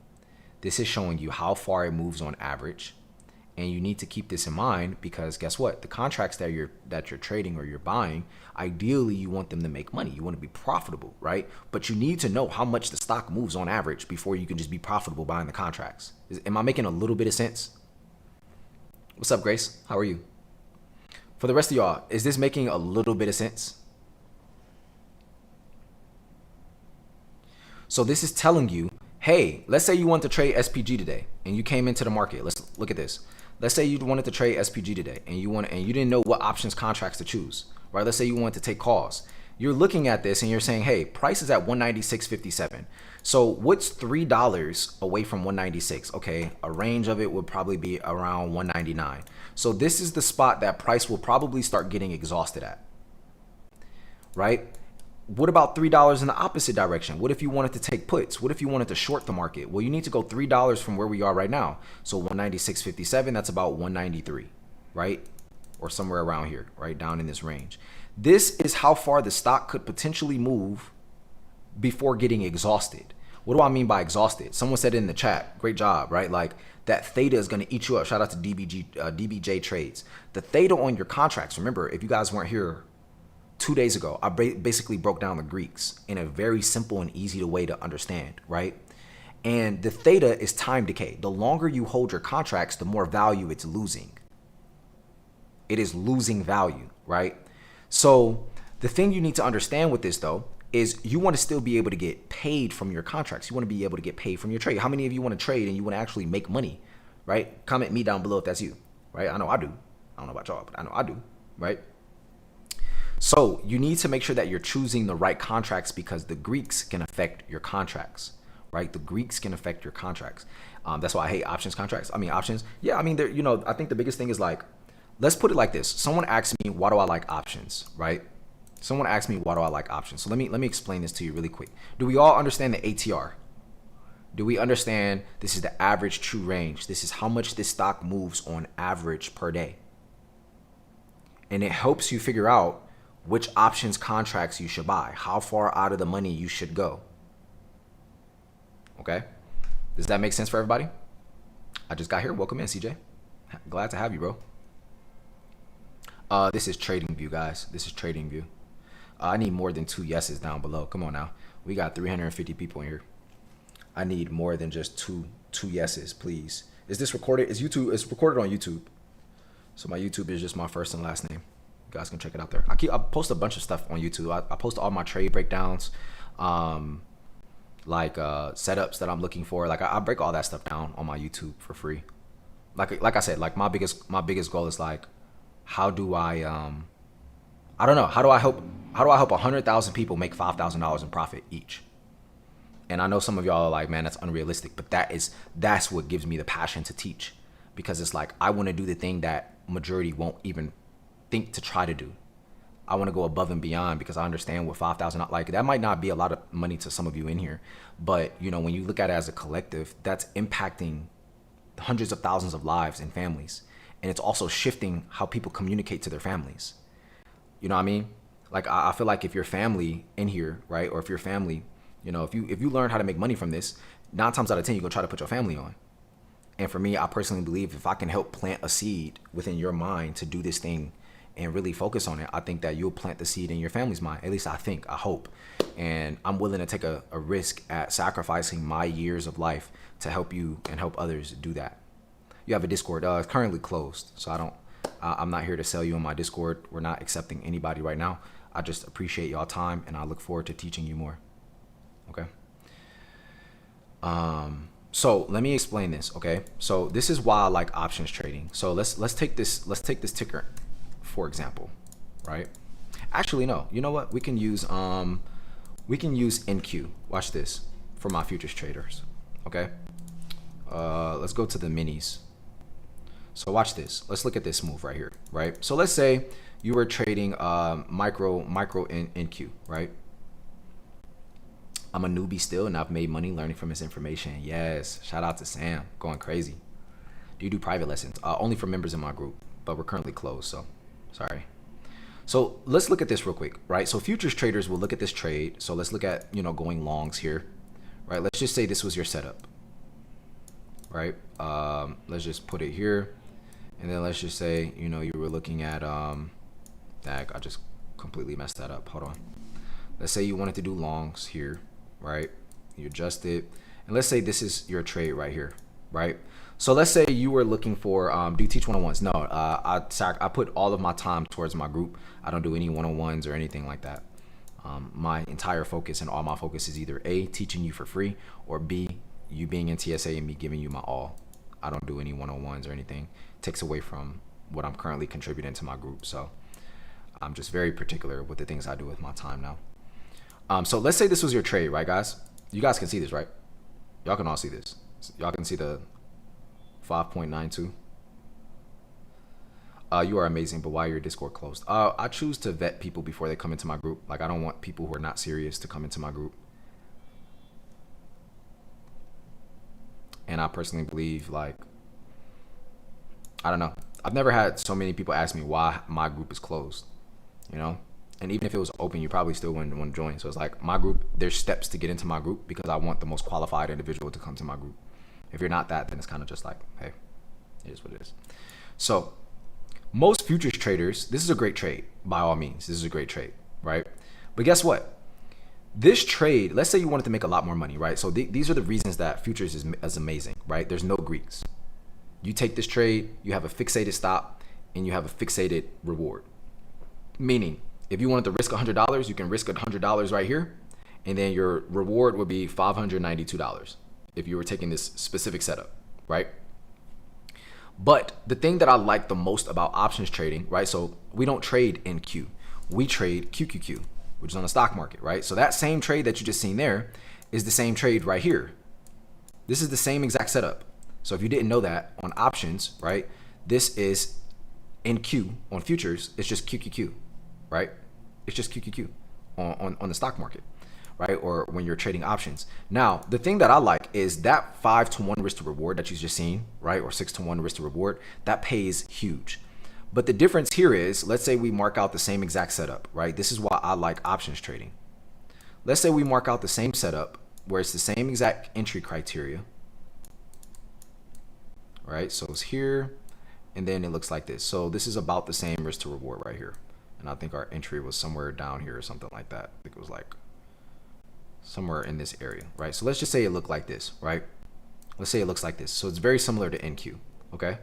this is showing you how far it moves on average. And you need to keep this in mind because guess what? The contracts that you're trading or you're buying, ideally you want them to make money. You want to be profitable, right? But you need to know how much the stock moves on average before you can just be profitable buying the contracts. Am I making a little bit of sense? What's up, Grace? How are you? For the rest of y'all, is this making a little bit of sense? So this is telling you, hey, let's say you want to trade SPG today and you came into the market. Let's look at this. Let's say you wanted to trade SPG today and you didn't know what options contracts to choose, right? Let's say you wanted to take calls. You're looking at this and you're saying, hey, price is at 196.57. So what's $3 away from 196? Okay, a range of it would probably be around 199. So this is the spot that price will probably start getting exhausted at, right? What about $3 in the opposite direction? What if you wanted to take puts? What if you wanted to short the market? Well, you need to go $3 from where we are right now. So 196.57, that's about 193, right? Or somewhere around here, right? Down in this range. This is how far the stock could potentially move before getting exhausted. What do I mean by exhausted? Someone said it in the chat, great job, right? Like that theta is going to eat you up. Shout out to DBJ Trades. The theta on your contracts, remember, if you guys weren't here 2 days ago, I basically broke down the Greeks in a very simple and easy way to understand, right? And the theta is time decay. The longer you hold your contracts, the more value it's losing. It is losing value, right? So the thing you need to understand with this though, is you want to still be able to get paid from your contracts. You want to be able to get paid from your trade. How many of you want to trade and you want to actually make money, right? Comment me down below if that's you, right? I know I do. I don't know about y'all, but I know I do, right? So you need to make sure that you're choosing the right contracts because the Greeks can affect your contracts, right? The Greeks can affect your contracts. That's why I hate options contracts. I mean, options. Yeah, I mean, I think the biggest thing is like, let's put it like this. Someone asked me, why do I like options, right? Someone asked me, why do I like options? So let me explain this to you really quick. Do we all understand the ATR? Do we understand this is the average true range? This is how much this stock moves on average per day. And it helps you figure out which options contracts you should buy, how far out of the money you should go. Okay? Does that make sense for everybody? I just got here. Welcome in, CJ. Glad to have you, bro. This is TradingView, guys. This is TradingView. I need more than 2 yeses down below. Come on now. We got 350 people in here. I need more than just two yeses, please. Is this recorded? It's recorded on YouTube. So my YouTube is just my first and last name. You guys can check it out there. I post a bunch of stuff on YouTube. I post all my trade breakdowns, setups that I'm looking for. Like I break all that stuff down on my YouTube for free. Like I said, like my biggest goal is like, how do I don't know, how do I help 100,000 people make $5,000 in profit each? And I know some of y'all are like, man, that's unrealistic, but that's what gives me the passion to teach, because it's like I want to do the thing that majority won't even think to try to do. I want to go above and beyond because I understand what 5,000, like that might not be a lot of money to some of you in here, but when you look at it as a collective, that's impacting hundreds of thousands of lives and families. And it's also shifting how people communicate to their families. You know what I mean? Like I feel like if your family in here, right? Or if your family, if you learn how to make money from this, 9 times out of 10, you're gonna try to put your family on. And for me, I personally believe if I can help plant a seed within your mind to do this thing and really focus on it, I think that you'll plant the seed in your family's mind. At least I hope. And I'm willing to take a risk at sacrificing my years of life to help you and help others do that. You have a Discord. It's currently closed, so I'm not here to sell you on my Discord. We're not accepting anybody right now. I just appreciate y'all time, and I look forward to teaching you more. Okay. So let me explain this. Okay. So this is why I like options trading. So let's take this ticker, for example, right? Actually, no. You know what? We can use NQ. Watch this for my futures traders. Okay. Let's go to the minis. So watch this. Let's look at this move right here, right? So let's say you were trading micro in NQ, right? I'm a newbie still, and I've made money learning from his information. Yes, shout out to Sam, going crazy. Do you do private lessons? Only for members in my group, but we're currently closed, so sorry. So let's look at this real quick, right? So futures traders will look at this trade. So let's look at, you know, going longs here, right? Let's just say this was your setup, right? Let's just put it here. And then let's just say, you know, you were looking at, dag, I just completely messed that up. Hold on. Let's say you wanted to do longs here, right? You adjust it. And let's say this is your trade right here, right? So let's say you were looking for, do you teach one-on-ones? No, I put all of my time towards my group. I don't do any one-on-ones or anything like that. My entire focus and all my focus is either A, teaching you for free, or B, you being in TSA and me giving you my all. I don't do any one-on-ones or anything. It takes away from what I'm currently contributing to my group. So I'm just very particular with the things I do with my time now. So let's say this was your trade, right, guys? You guys can see this, right? Y'all can all see this. Y'all can see the 5.92. You are amazing, but why are your Discord closed? I choose to vet people before they come into my group. Like, I don't want people who are not serious to come into my group. And I personally believe, like, I don't know. I've never had so many people ask me why my group is closed, you know? And even if it was open, you probably still wouldn't want to join. So it's like, my group, there's steps to get into my group because I want the most qualified individual to come to my group. If you're not that, then it's kind of just like, hey, it is what it is. So most futures traders, this is a great trade by all means. This is a great trade, right? But guess what? This trade, let's say you wanted to make a lot more money, right? So these are the reasons that futures is amazing, right? There's no Greeks. You take this trade, you have a fixated stop, and you have a fixated reward. Meaning, if you wanted to risk $100, you can risk $100 right here, and then your reward would be $592 if you were taking this specific setup, right? But the thing that I like the most about options trading, right? So we don't trade NQ, we trade QQQ, which is on the stock market, right? So that same trade that you just seen there is the same trade right here. This is the same exact setup. So if you didn't know that, on options, right, this is NQ. On futures, it's just QQQ, right? It's just QQQ on the stock market, right? Or when you're trading options. Now, the thing that I like is that 5-to-1 risk to reward that you just seen, right? Or 6-to-1 risk to reward, that pays huge. But the difference here is, let's say we mark out the same exact setup, right? This is why I like options trading. Let's say we mark out the same setup where it's the same exact entry criteria, right? So it's here, and then it looks like this. So this is about the same risk to reward right here. And I think our entry was somewhere down here or something like that. I think it was like somewhere in this area, right? So let's just say it looked like this, right? Let's say it looks like this. So it's very similar to NQ, okay?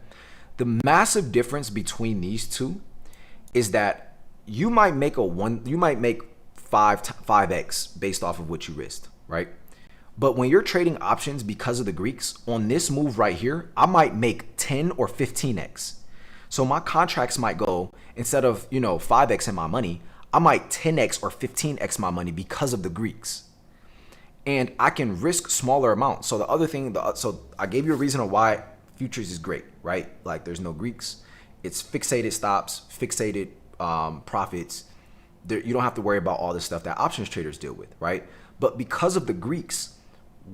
The massive difference between these two is that you might make 5x based off of what you risked, right? But when you're trading options because of the Greeks, on this move right here, I might make 10 or 15x. So my contracts might go, instead of, 5x in my money, I might 10x or 15x my money because of the Greeks. And I can risk smaller amounts. So the other thing, so I gave you a reason of why futures is great, right? Like, there's no Greeks. It's fixated stops, fixated profits. You don't have to worry about all the stuff that options traders deal with, right? But because of the Greeks,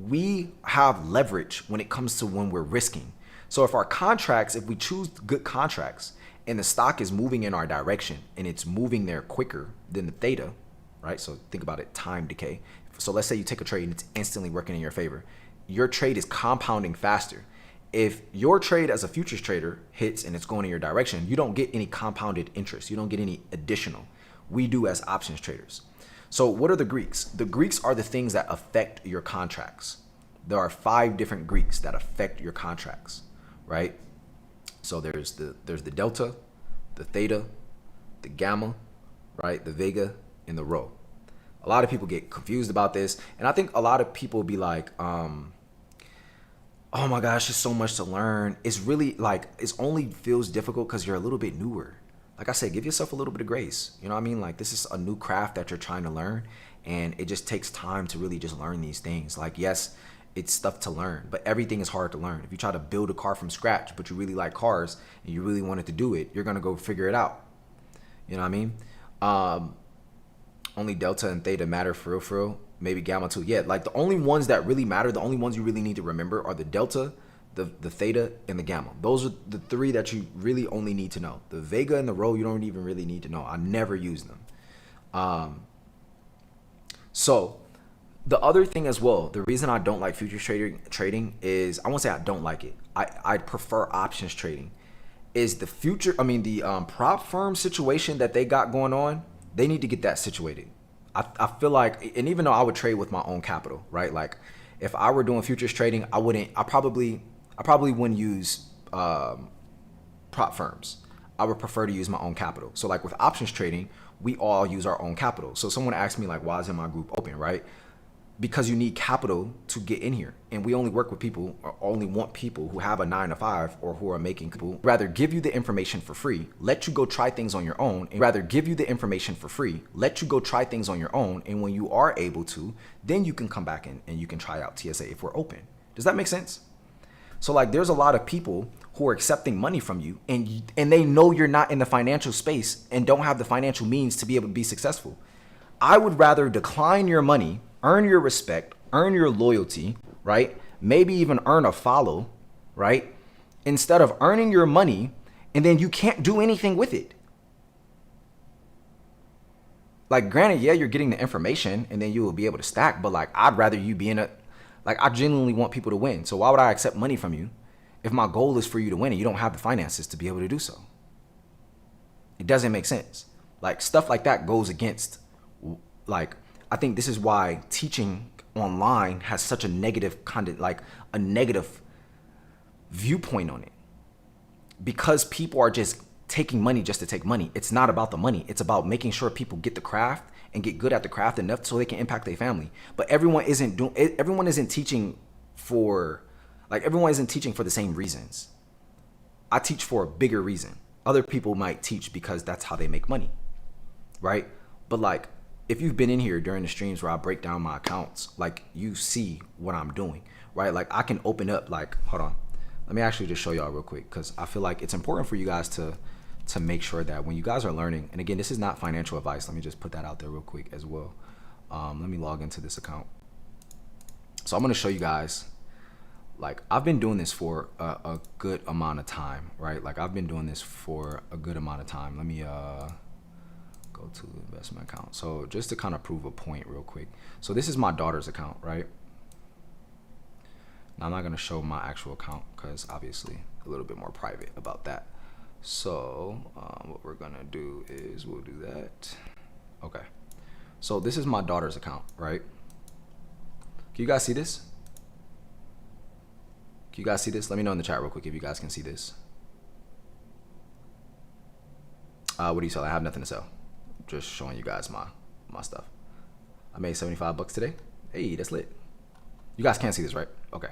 we have leverage when it comes to when we're risking. So if our contracts, if we choose good contracts and the stock is moving in our direction and it's moving there quicker than the theta, right? So think about it, time decay. So let's say you take a trade and it's instantly working in your favor. Your trade is compounding faster. If your trade as a futures trader hits and it's going in your direction, you don't get any compounded interest. You don't get any additional. We do as options traders. So what are the Greeks? The Greeks are the things that affect your contracts. There are 5 different Greeks that affect your contracts, right? So there's the delta, the theta, the gamma, right? The vega, and the rho. A lot of people get confused about this, and I think a lot of people be like, oh my gosh, there's so much to learn. It's really like, it only feels difficult because you're a little bit newer. Like I said, give yourself a little bit of grace. You know what I mean? Like, this is a new craft that you're trying to learn, and it just takes time to really just learn these things. Like, yes, It's stuff to learn, but everything is hard to learn. If you try to build a car from scratch, but you really like cars and you really wanted to do it, you're going to go figure it out. You know what I mean? Only delta and theta matter for real. Maybe gamma too. Yeah, like the only ones that really matter, the only ones you really need to remember are the delta, the theta, and the gamma. Those are the three that you really only need to know. The vega and the rho, you don't even really need to know. I never use them. So the other thing as well, the reason I don't like futures trading is, I won't say I don't like it. I prefer options trading. Is the prop firm situation that they got going on, they need to get that situated. I feel like, and even though I would trade with my own capital, right? Like if I were doing futures trading, I probably wouldn't use prop firms. I would prefer to use my own capital. So like with options trading, we all use our own capital. So someone asked me like, why isn't my group open, right? Because you need capital to get in here. And we only work with people, or only want people who have a 9 to 5 or who are making people. Rather give you the information for free, let you go try things on your own. And rather give you the information for free, let you go try things on your own. And when you are able to, then you can come back in and you can try out TSA if we're open. Does that make sense? So like there's a lot of people who are accepting money from you and they know you're not in the financial space and don't have the financial means to be able to be successful. I would rather decline your money, earn your respect, earn your loyalty, right? Maybe even earn a follow, right? Instead of earning your money and then you can't do anything with it. Like granted, yeah, you're getting the information and then you will be able to stack, but like I'd rather you be I genuinely want people to win. So why would I accept money from you if my goal is for you to win and you don't have the finances to be able to do so? It doesn't make sense. Like stuff like that goes against, like, I think this is why teaching online has such a negative content, like a negative viewpoint on it. Because people are just taking money just to take money. It's not about the money. It's about making sure people get the craft and get good at the craft enough so they can impact their family. But everyone isn't teaching for the same reasons. I teach for a bigger reason. Other people might teach because that's how they make money, right? But like, if you've been in here during the streams where I break down my accounts, like you see what I'm doing, right? Like I can open up, like, hold on. Let me actually just show y'all real quick because I feel like it's important for you guys to make sure that when you guys are learning, and again, this is not financial advice. Let me just put that out there real quick as well. Let me log into this account. So I'm going to show you guys, like I've been doing this for a good amount of time, right? Like I've been doing this for a good amount of time. Let me go to investment account. So just to kind of prove a point real quick. So this is my daughter's account, right? Now I'm not going to show my actual account because obviously a little bit more private about that. So what we're going to do is we'll do that. Okay. So this is my daughter's account, right? Can you guys see this? Can you guys see this? Let me know in the chat real quick if you guys can see this. What do you sell? I have nothing to sell. Just showing you guys my stuff. I made $75 today. Hey, that's lit. You guys can't see this, right? Okay.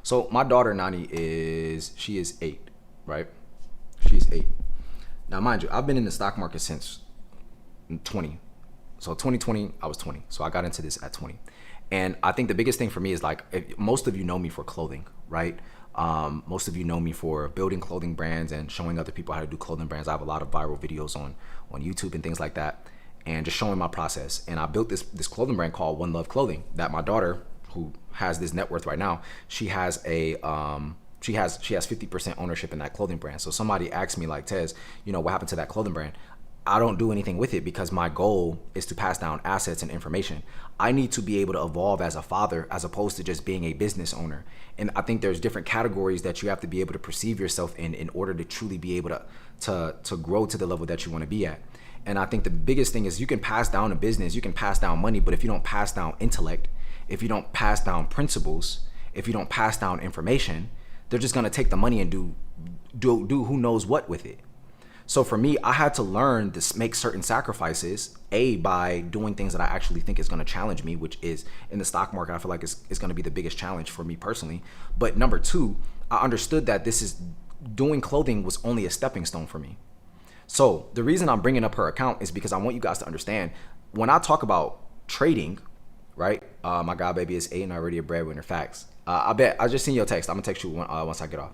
So my daughter Nani she is 8, right? She's 8. Now, mind you, I've been in the stock market since 20. So 2020, I was 20. So I got into this at 20. And I think the biggest thing for me is like, most of you know me for clothing, right? Most of you know me for building clothing brands and showing other people how to do clothing brands. I have a lot of viral videos on YouTube and things like that, and just showing my process. And I built this clothing brand called One Love Clothing that my daughter, who has this net worth right now, she has 50% ownership in that clothing brand. So somebody asked me like, Tez, what happened to that clothing brand? I don't do anything with it because my goal is to pass down assets and information. I need to be able to evolve as a father as opposed to just being a business owner. And I think there's different categories that you have to be able to perceive yourself in order to truly be able to grow to the level that you want to be at. And I think the biggest thing is you can pass down a business, you can pass down money, but if you don't pass down intellect, if you don't pass down principles, if you don't pass down information, they're just going to take the money and do who knows what with it. So for me, I had to learn to make certain sacrifices, by doing things that I actually think is going to challenge me, which is in the stock market. I feel like it's going to be the biggest challenge for me personally. But number 2, I understood that doing clothing was only a stepping stone for me. So the reason I'm bringing up her account is because I want you guys to understand when I talk about trading right? My god baby is 8 and already a breadwinner. Facts. I bet I just seen your text. I'm gonna text you once I get off.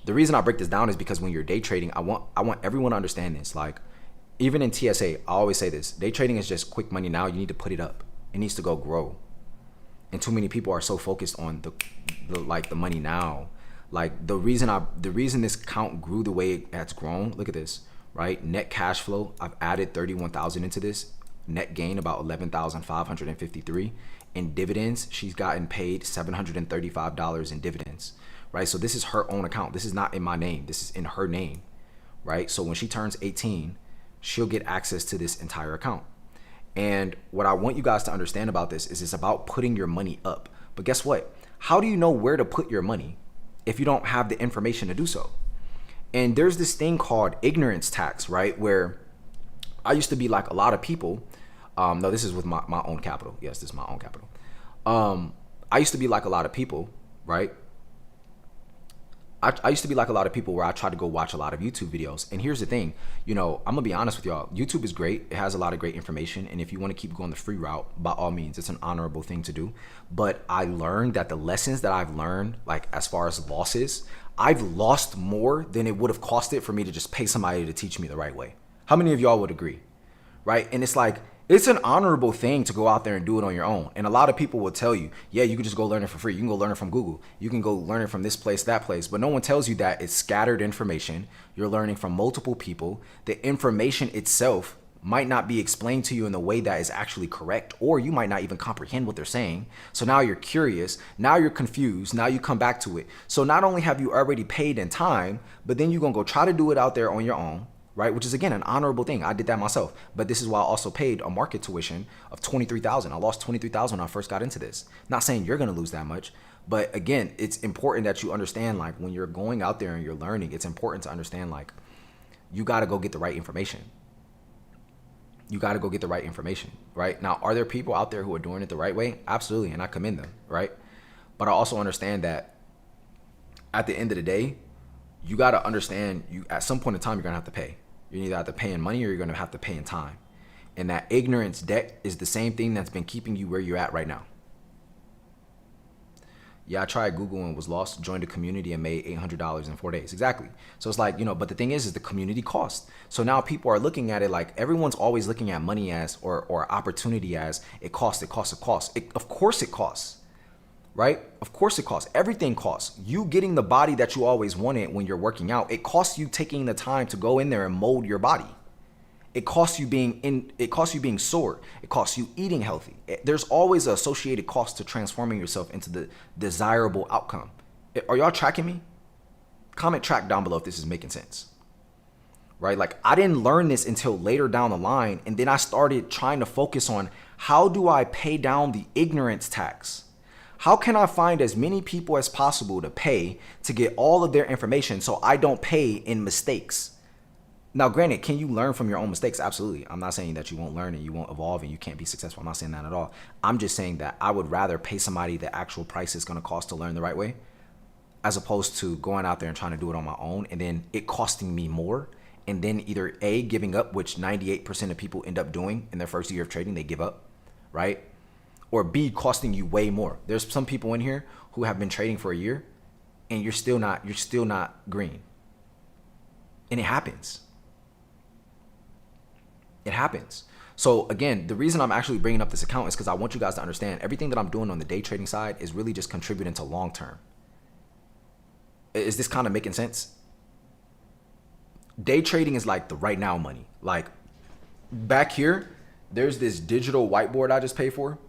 The reason I break this down is because when you're day trading, I want everyone to understand this. Like, even in TSA, I always say this: day trading is just quick money now. You need to put it up. It needs to go grow. And too many people are so focused on the money now. Like the reason this account grew the way it has grown. Look at this, right? Net cash flow. I've added 31,000 into this. Net gain about 11,553. In dividends, she's gotten paid $735 in dividends, right? So this is her own account. This is not in my name. This is in her name, right? So when she turns 18, she'll get access to this entire account. And what I want you guys to understand about this is it's about putting your money up. But guess what? How do you know where to put your money if you don't have the information to do so? And there's this thing called ignorance tax, right? Where I used to be like a lot of people. No, this is with my own capital. Yes, this is my own capital. I used to be like a lot of people, right? I used to be like a lot of people where I try to go watch a lot of YouTube videos. And here's the thing, I'm gonna be honest with y'all. YouTube is great. It has a lot of great information. And if you want to keep going the free route, by all means, it's an honorable thing to do. But I learned that the lessons that I've learned, like as far as losses, I've lost more than it would have cost it for me to just pay somebody to teach me the right way. How many of y'all would agree? Right? And it's like, it's an honorable thing to go out there and do it on your own. And a lot of people will tell you, yeah, you can just go learn it for free. You can go learn it from Google. You can go learn it from this place, that place. But no one tells you that it's scattered information. You're learning from multiple people. The information itself might not be explained to you in the way that is actually correct, or you might not even comprehend what they're saying. So now you're curious. Now you're confused. Now you come back to it. So not only have you already paid in time, but then you're going to go try to do it out there on your own. Right, which is again an honorable thing. I did that myself, but this is why I also paid a market tuition of $23,000. I lost $23,000 when I first got into this. Not saying you're gonna lose that much, but again, it's important that you understand, like, when you're going out there and you're learning, it's important to understand, like, you got to go get the right information. You got to go get the right information. Right now, are there people out there who are doing it the right way? Absolutely, and I commend them. Right, but I also understand that at the end of the day, you got to understand, you at some point in time you're gonna have to pay. You either have to pay in money or you're going to have to pay in time. And that ignorance debt is the same thing that's been keeping you where you're at right now. Yeah, I tried Google and was lost, joined a community and made $800 in 4 days. Exactly. So it's like, but the thing is the community cost. So now people are looking at it like everyone's always looking at money as, or opportunity as, it costs. Of course it costs. Right? Of course it costs. Everything costs. You getting the body that you always wanted when you're working out, it costs you taking the time to go in there and mold your body. It costs you being sore. It costs you eating healthy. There's always an associated cost to transforming yourself into the desirable outcome. Are y'all tracking me? Comment track down below if this is making sense. Right? Like, I didn't learn this until later down the line, and then I started trying to focus on how do I pay down the ignorance tax? How can I find as many people as possible to pay to get all of their information so I don't pay in mistakes? Now, granted, can you learn from your own mistakes? Absolutely. I'm not saying that you won't learn and you won't evolve and you can't be successful. I'm not saying that at all. I'm just saying that I would rather pay somebody the actual price it's going to cost to learn the right way, as opposed to going out there and trying to do it on my own and then it costing me more, and then either A, giving up, which 98% of people end up doing in their first year of trading, they give up, right? Or B, costing you way more. There's some people in here who have been trading for a year and you're still not green. And it happens. It happens. So again, the reason I'm actually bringing up this account is because I want you guys to understand everything that I'm doing on the day trading side is really just contributing to long term. Is this kind of making sense? Day trading is like the right now money. Like back here, there's this digital whiteboard I just paid for.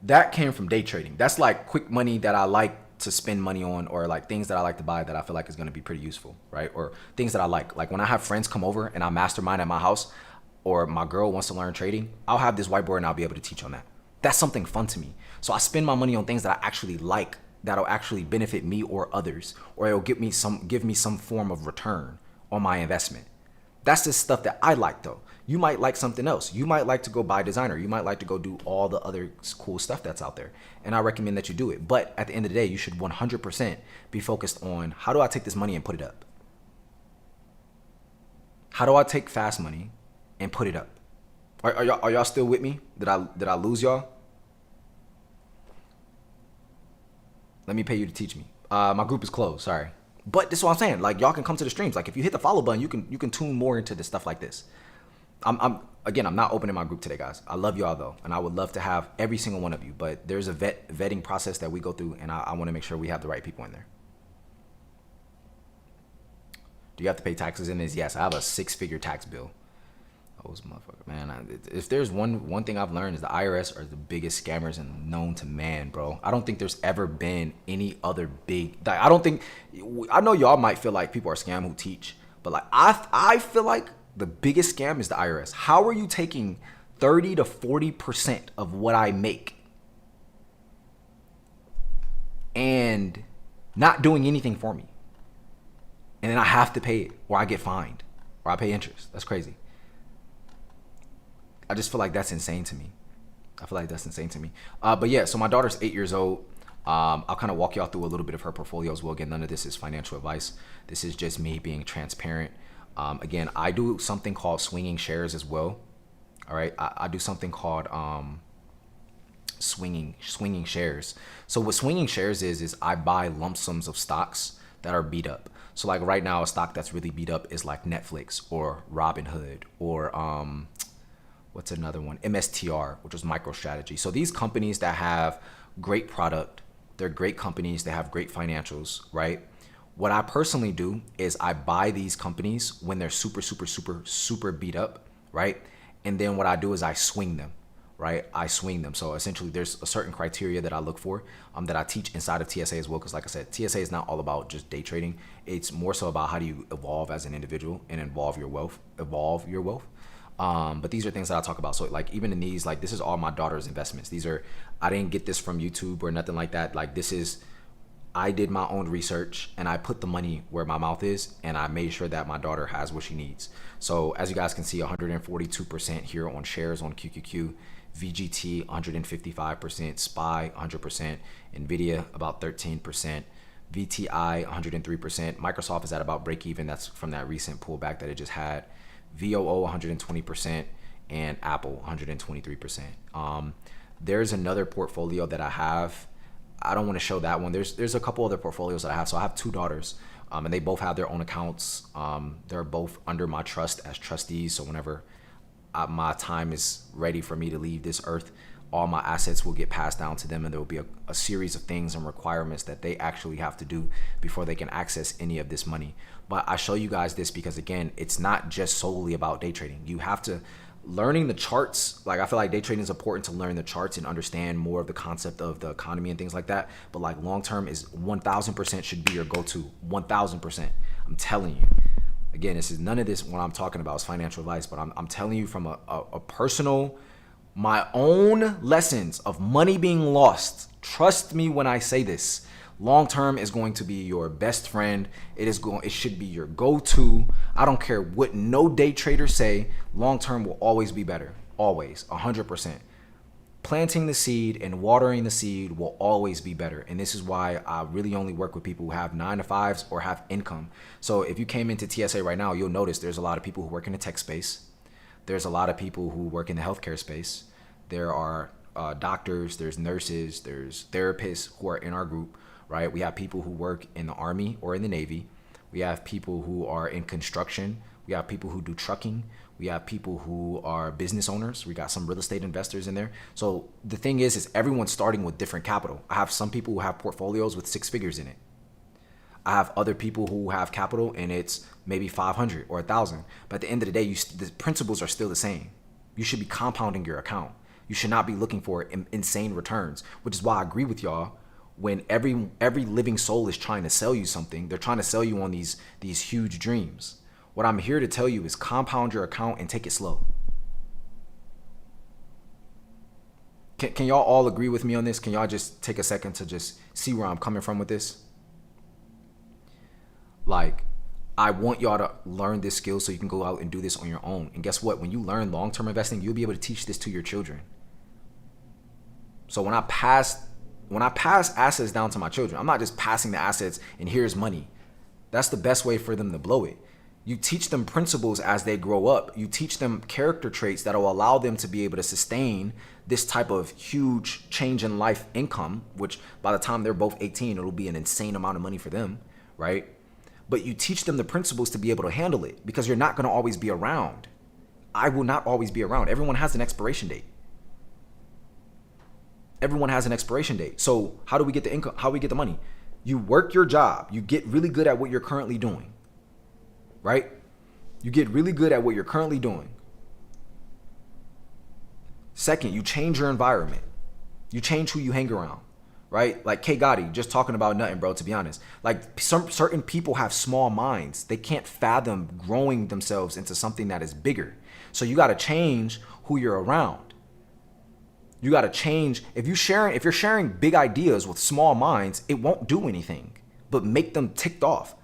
That came from day trading. That's like quick money that I like to spend money on, or like things that I like to buy that I feel like is going to be pretty useful, right? Or things that I like when I have friends come over and I mastermind at my house, or my girl wants to learn trading, I'll have this whiteboard and I'll be able to teach on that. That's something fun to me. So I spend my money on things that I actually like, that'll actually benefit me or others, or it'll give me some form of return on my investment. That's the stuff that I like though. You might like something else. You might like to go buy designer. You might like to go do all the other cool stuff that's out there. And I recommend that you do it. But at the end of the day, you should 100% be focused on, how do I take this money and put it up? How do I take fast money and put it up? Are y'all still with me? Did I lose y'all? Let me pay you to teach me. My group is closed. Sorry, but this is what I'm saying. Like y'all can come to the streams. Like if you hit the follow button, you can tune more into the stuff like this. I'm not opening my group today, guys. I love y'all though, and I would love to have every single one of you. But there's a vetting process that we go through, and I want to make sure we have the right people in there. Do you have to pay taxes in this? Yes, I have a 6-figure tax bill. Those motherfucker, man. If there's one thing I've learned is the IRS are the biggest scammers and known to man, bro. I don't think there's ever been any other big. Like, I know y'all might feel like people are scam who teach, but like I feel like the biggest scam is the IRS. How are you taking 30 to 40% of what I make and not doing anything for me? And then I have to pay it, or I get fined, or I pay interest. That's crazy. I just feel like that's insane to me. But yeah, so my daughter's 8 years old. I'll kind of walk y'all through a little bit of her portfolio as well. Again, none of this is financial advice. This is just me being transparent. Again, I do something called swinging shares as well. All right, I do something called swinging shares. So what swinging shares is I buy lump sums of stocks that are beat up. So like right now, a stock that's really beat up is like Netflix or Robinhood or what's another one? MSTR, which is MicroStrategy. So these companies that have great product, they're great companies, they have great financials, right? What I personally do is I buy these companies when they're super beat up, right? And then what I do is I swing them, right? I swing them. So essentially there's a certain criteria that I look for that I teach inside of TSA as well. Because like I said, TSA is not all about just day trading. It's more so about how do you evolve as an individual and evolve your wealth. But these are things that I talk about. So like even in these, like this is all my daughter's investments. I didn't get this from YouTube or nothing like that. Like I did my own research and I put the money where my mouth is and I made sure that my daughter has what she needs. So as you guys can see, 142% here on shares on QQQ, VGT 155%, SPY 100%, NVIDIA about 13%, VTI 103%. Microsoft is at about break even. That's from that recent pullback that it just had. VOO 120% and Apple 123%. There's another portfolio that I have. I don't want to show that one. There's a couple other portfolios that I have. So I have 2 daughters, and they both have their own accounts. They're both under my trust as trustees. So whenever my time is ready for me to leave this earth, all my assets will get passed down to them, and there will be a series of things and requirements that they actually have to do before they can access any of this money. But I show you guys this because again, it's not just solely about day trading. You have to learning the charts. Like I feel like day trading is important to learn the charts and understand more of the concept of the economy and things like that. But like long term is 1000% should be your go-to. 1000%. I'm telling you. Again, this is none of this what I'm talking about is financial advice, but I'm telling you from a personal, my own lessons of money being lost. Trust me when I say this. Long term is going to be your best friend. It should be your go-to. I don't care what no day traders say. Long term will always be better. Always, 100%. Planting the seed and watering the seed will always be better. And this is why I really only work with people who have 9-to-5s or have income. So if you came into TSA right now, you'll notice there's a lot of people who work in the tech space. There's a lot of people who work in the healthcare space. There are doctors, there's nurses, there's therapists who are in our group, right? We have people who work in the Army or in the Navy. We have people who are in construction. We have people who do trucking. We have people who are business owners. We got some real estate investors in there. So the thing is everyone's starting with different capital. I have some people who have portfolios with 6 figures in it. I have other people who have capital and it's maybe 500 or 1,000. But at the end of the day, the principles are still the same. You should be compounding your account. You should not be looking for insane returns, which is why I agree with y'all. When every living soul is trying to sell you something, they're trying to sell you on these huge dreams. What I'm here to tell you is compound your account and take it slow. Can y'all all agree with me on this? Can y'all just take a second to just see where I'm coming from with this? Like, I want y'all to learn this skill so you can go out and do this on your own. And guess what? When you learn long-term investing, you'll be able to teach this to your children. So when I pass assets down to my children, I'm not just passing the assets and here's money. That's the best way for them to blow it. You teach them principles as they grow up. You teach them character traits that will allow them to be able to sustain this type of huge change in life income, which by the time they're both 18, it'll be an insane amount of money for them, right? But you teach them the principles to be able to handle it, because you're not going to always be around. I will not always be around. Everyone has an expiration date. Everyone has an expiration date. So how do we get the income? How do we get the money? You work your job. You get really good at what you're currently doing, right? You get really good at what you're currently doing. Second, you change your environment. You change who you hang around, right? Like K Gotti, just talking about nothing, bro, to be honest. Like certain people have small minds. They can't fathom growing themselves into something that is bigger. So you got to change who you're around. You got to change. If you're sharing big ideas with small minds, it won't do anything but make them ticked off.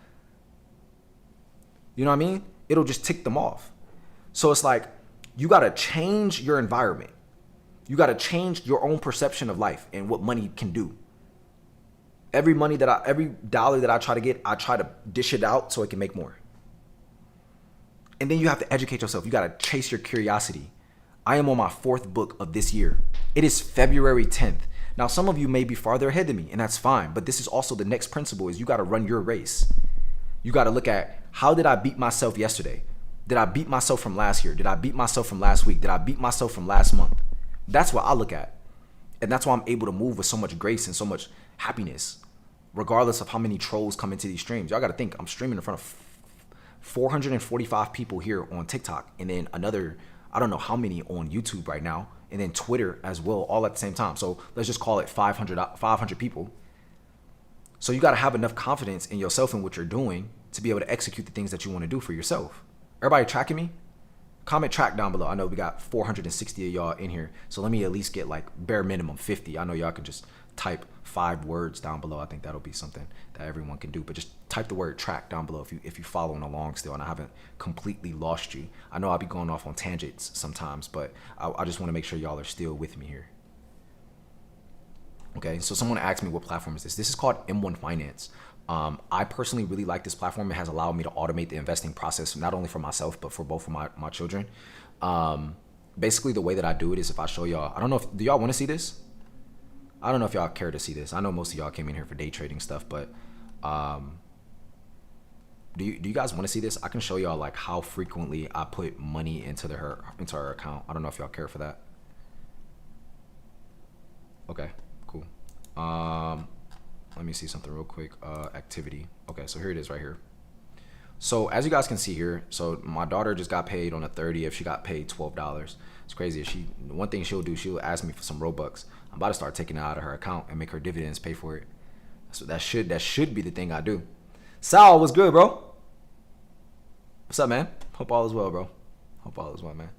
You know what I mean? It'll just tick them off. So it's like, you got to change your environment. You got to change your own perception of life and what money can do. Every dollar that I try to get, I try to dish it out so it can make more. And then you have to educate yourself. You got to chase your curiosity. I am on my 4th book of this year. It is February 10th. Now, some of you may be farther ahead than me, and that's fine. But this is also the next principle, is you got to run your race. You got to look at, how did I beat myself yesterday? Did I beat myself from last year? Did I beat myself from last week? Did I beat myself from last month? That's what I look at. And that's why I'm able to move with so much grace and so much happiness, regardless of how many trolls come into these streams. Y'all got to think, I'm streaming in front of 445 people here on TikTok, and then another, I don't know how many on YouTube right now, and then Twitter as well, all at the same time. So let's just call it 500 people. So you got to have enough confidence in yourself and what you're doing to be able to execute the things that you want to do for yourself. Everybody tracking me? Comment track down below. I know we got 460 of y'all in here, so let me at least get like bare minimum 50. I know y'all can just type 5 words down below. I think that'll be something that everyone can do. But just type the word track down below if you following along still, and I haven't completely lost you. I know I'll be going off on tangents sometimes, but I just want to make sure y'all are still with me here. Okay, so someone asked me, what platform is this? This is called M1 Finance. I personally really like this platform. It has allowed me to automate the investing process, not only for myself, but for both of my children. Basically, the way that I do it is, if I show y'all, I don't know if, do y'all want to see this? I don't know if y'all care to see this. I know most of y'all came in here for day trading stuff, but do you guys want to see this? I can show y'all like how frequently I put money into her account. I don't know if y'all care for that. Okay, cool. Let me see something real quick. Activity. Okay, so here it is right here. So as you guys can see here, so my daughter just got paid on the 30th. She got paid $12. It's crazy. One thing she'll do, she'll ask me for some Robux. I'm about to start taking it out of her account and make her dividends pay for it. So that should be the thing I do. Sal, what's good, bro? What's up, man? Hope all is well, bro. Hope all is well, man.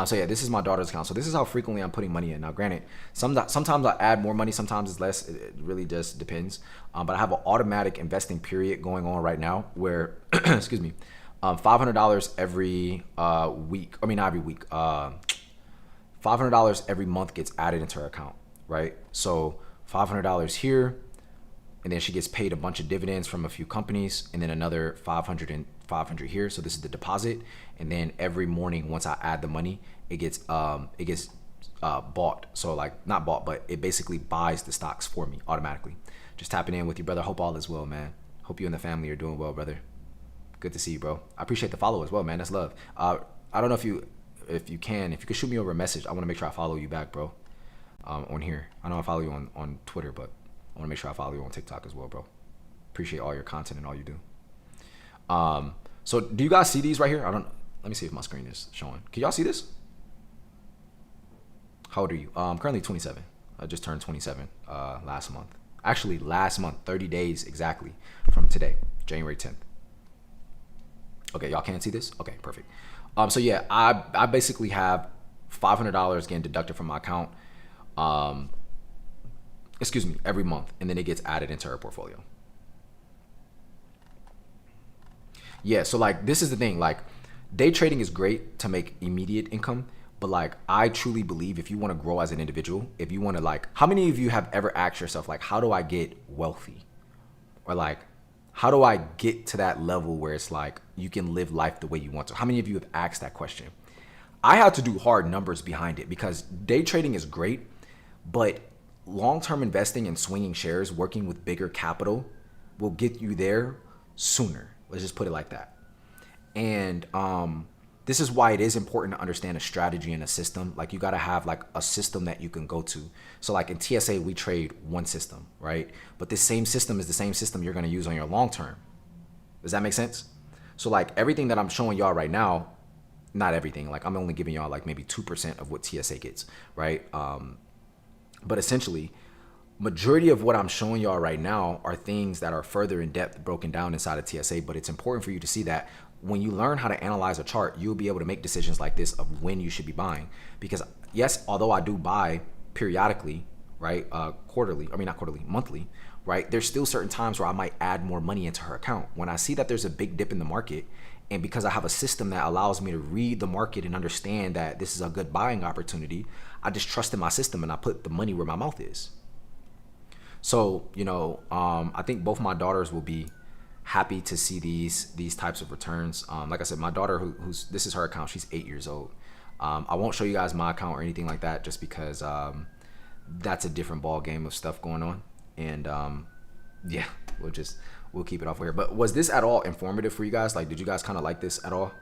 So yeah, this is my daughter's account. So this is how frequently I'm putting money in. Now, granted, sometimes I add more money, sometimes it's less. It really just depends. But I have an automatic investing period going on right now where, excuse me, $500 every week. I mean, not every week. $500 every month gets added into her account, right? So $500 here, and then she gets paid a bunch of dividends from a few companies, and then another 500 500 here. So this is the deposit, and then every morning once I add the money, it gets bought. So like, not bought, but it basically buys the stocks for me automatically. Just tapping in with you, brother. Hope all is well, man. Hope you and the family are doing well, brother. Good to see you, bro. I appreciate the follow as well, man. That's love. I don't know if you could shoot me over a message. I want to make sure I follow you back, bro. On here, I know I follow you on Twitter, but I want to make sure I follow you on TikTok as well, bro. Appreciate all your content and all you do. So do you guys see these right here? Let me see if my screen is showing. Can y'all see this? How old are you? I'm currently 27. I just turned 27 last month. Actually, last month, 30 days exactly from today, January 10th. Okay, y'all can't see this? Okay, perfect. So yeah, I basically have $500 getting deducted from my account, every month, and then it gets added into her portfolio. Yeah, so like, this is the thing, like, day trading is great to make immediate income, but like, I truly believe if you want to grow as an individual, if you want to, like, how many of you have ever asked yourself, like, how do I get wealthy? Or like, how do I get to that level where it's like, you can live life the way you want to? How many of you have asked that question? I had to do hard numbers behind it because day trading is great, but long-term investing and swinging shares, working with bigger capital, will get you there sooner. Let's just put it like that. And this is why it is important to understand a strategy and a system. Like you got to have like a system that you can go to. So like in TSA, we trade one system, right? But this same system is the same system you're going to use on your long term. Does that make sense? So like everything that I'm showing y'all right now, not everything, like I'm only giving y'all like maybe 2% of what TSA gets, right? But essentially, majority of what I'm showing y'all right now are things that are further in depth broken down inside of TSA, but it's important for you to see that when you learn how to analyze a chart, you'll be able to make decisions like this of when you should be buying. Because yes, although I do buy periodically, right, monthly, right, there's still certain times where I might add more money into her account. When I see that there's a big dip in the market, and because I have a system that allows me to read the market and understand that this is a good buying opportunity, I just trust in my system and I put the money where my mouth is. So, I think both my daughters will be happy to see these types of returns. Like I said, my daughter, this is her account, she's 8 years old. I won't show you guys my account or anything like that, just because that's a different ball game of stuff going on. And yeah, we'll keep it off here. But was this at all informative for you guys? Like, did you guys kind of like this at all?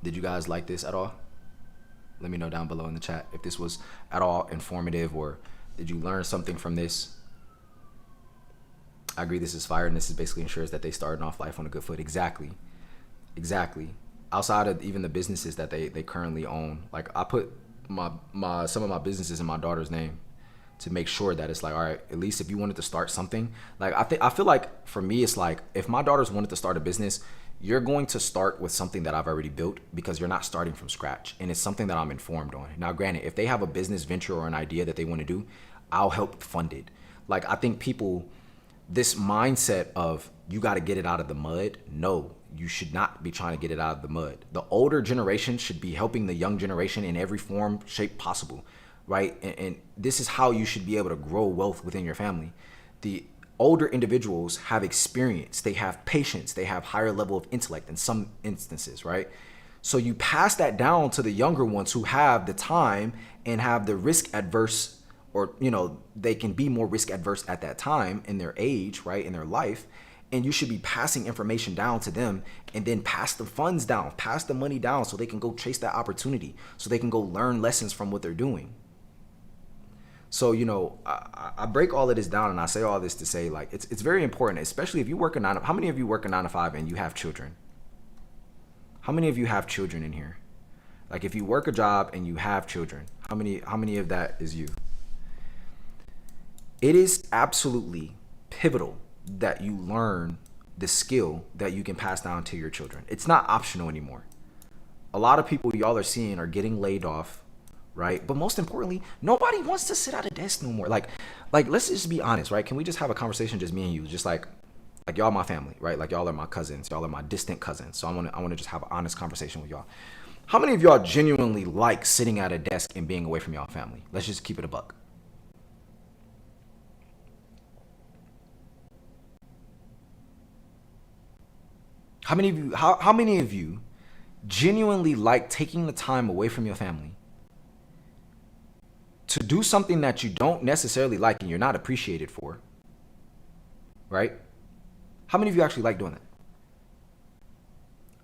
Did you guys like this at all? Let me know down below in the chat if this was at all informative, or did you learn something from this? I agree, this is fire, and this is basically ensures that they starting off life on a good foot. Exactly. Outside of even the businesses that they currently own, like I put some of my businesses in my daughter's name to make sure that it's like, all right, at least if you wanted to start something, like I feel like for me, it's like if my daughters wanted to start a business, you're going to start with something that I've already built, because you're not starting from scratch, and it's something that I'm informed on. Now, granted, if they have a business venture or an idea that they want to do, I'll help fund it. Like I think people, this mindset of you got to get it out of the mud. No, you should not be trying to get it out of the mud. The older generation should be helping the young generation in every form, shape possible, right? And this is how you should be able to grow wealth within your family. The older individuals have experience, they have patience, they have higher level of intellect in some instances, right? So you pass that down to the younger ones who have the time and have the risk adverse, or they can be more risk adverse at that time in their age, right, in their life. And you should be passing information down to them, and then pass the funds down, pass the money down, so they can go chase that opportunity, so they can go learn lessons from what they're doing. So, I break all of this down, and I say all this to say, like, it's very important, especially if you work how many of you work a 9 to 5 and you have children? How many of you have children in here? Like, if you work a job and you have children, how many of that is you? It is absolutely pivotal that you learn the skill that you can pass down to your children. It's not optional anymore. A lot of people y'all are seeing are getting laid off, right? But most importantly, nobody wants to sit at a desk no more. Like let's just be honest, right? Can we just have a conversation, just me and you, just like y'all my family, right? Like y'all are my cousins, y'all are my distant cousins. So I want to just have an honest conversation with y'all. How many of y'all genuinely like sitting at a desk and being away from y'all family? Let's just keep it a buck. How many of you genuinely like taking the time away from your family to do something that you don't necessarily like and you're not appreciated for, right? How many of you actually like doing that?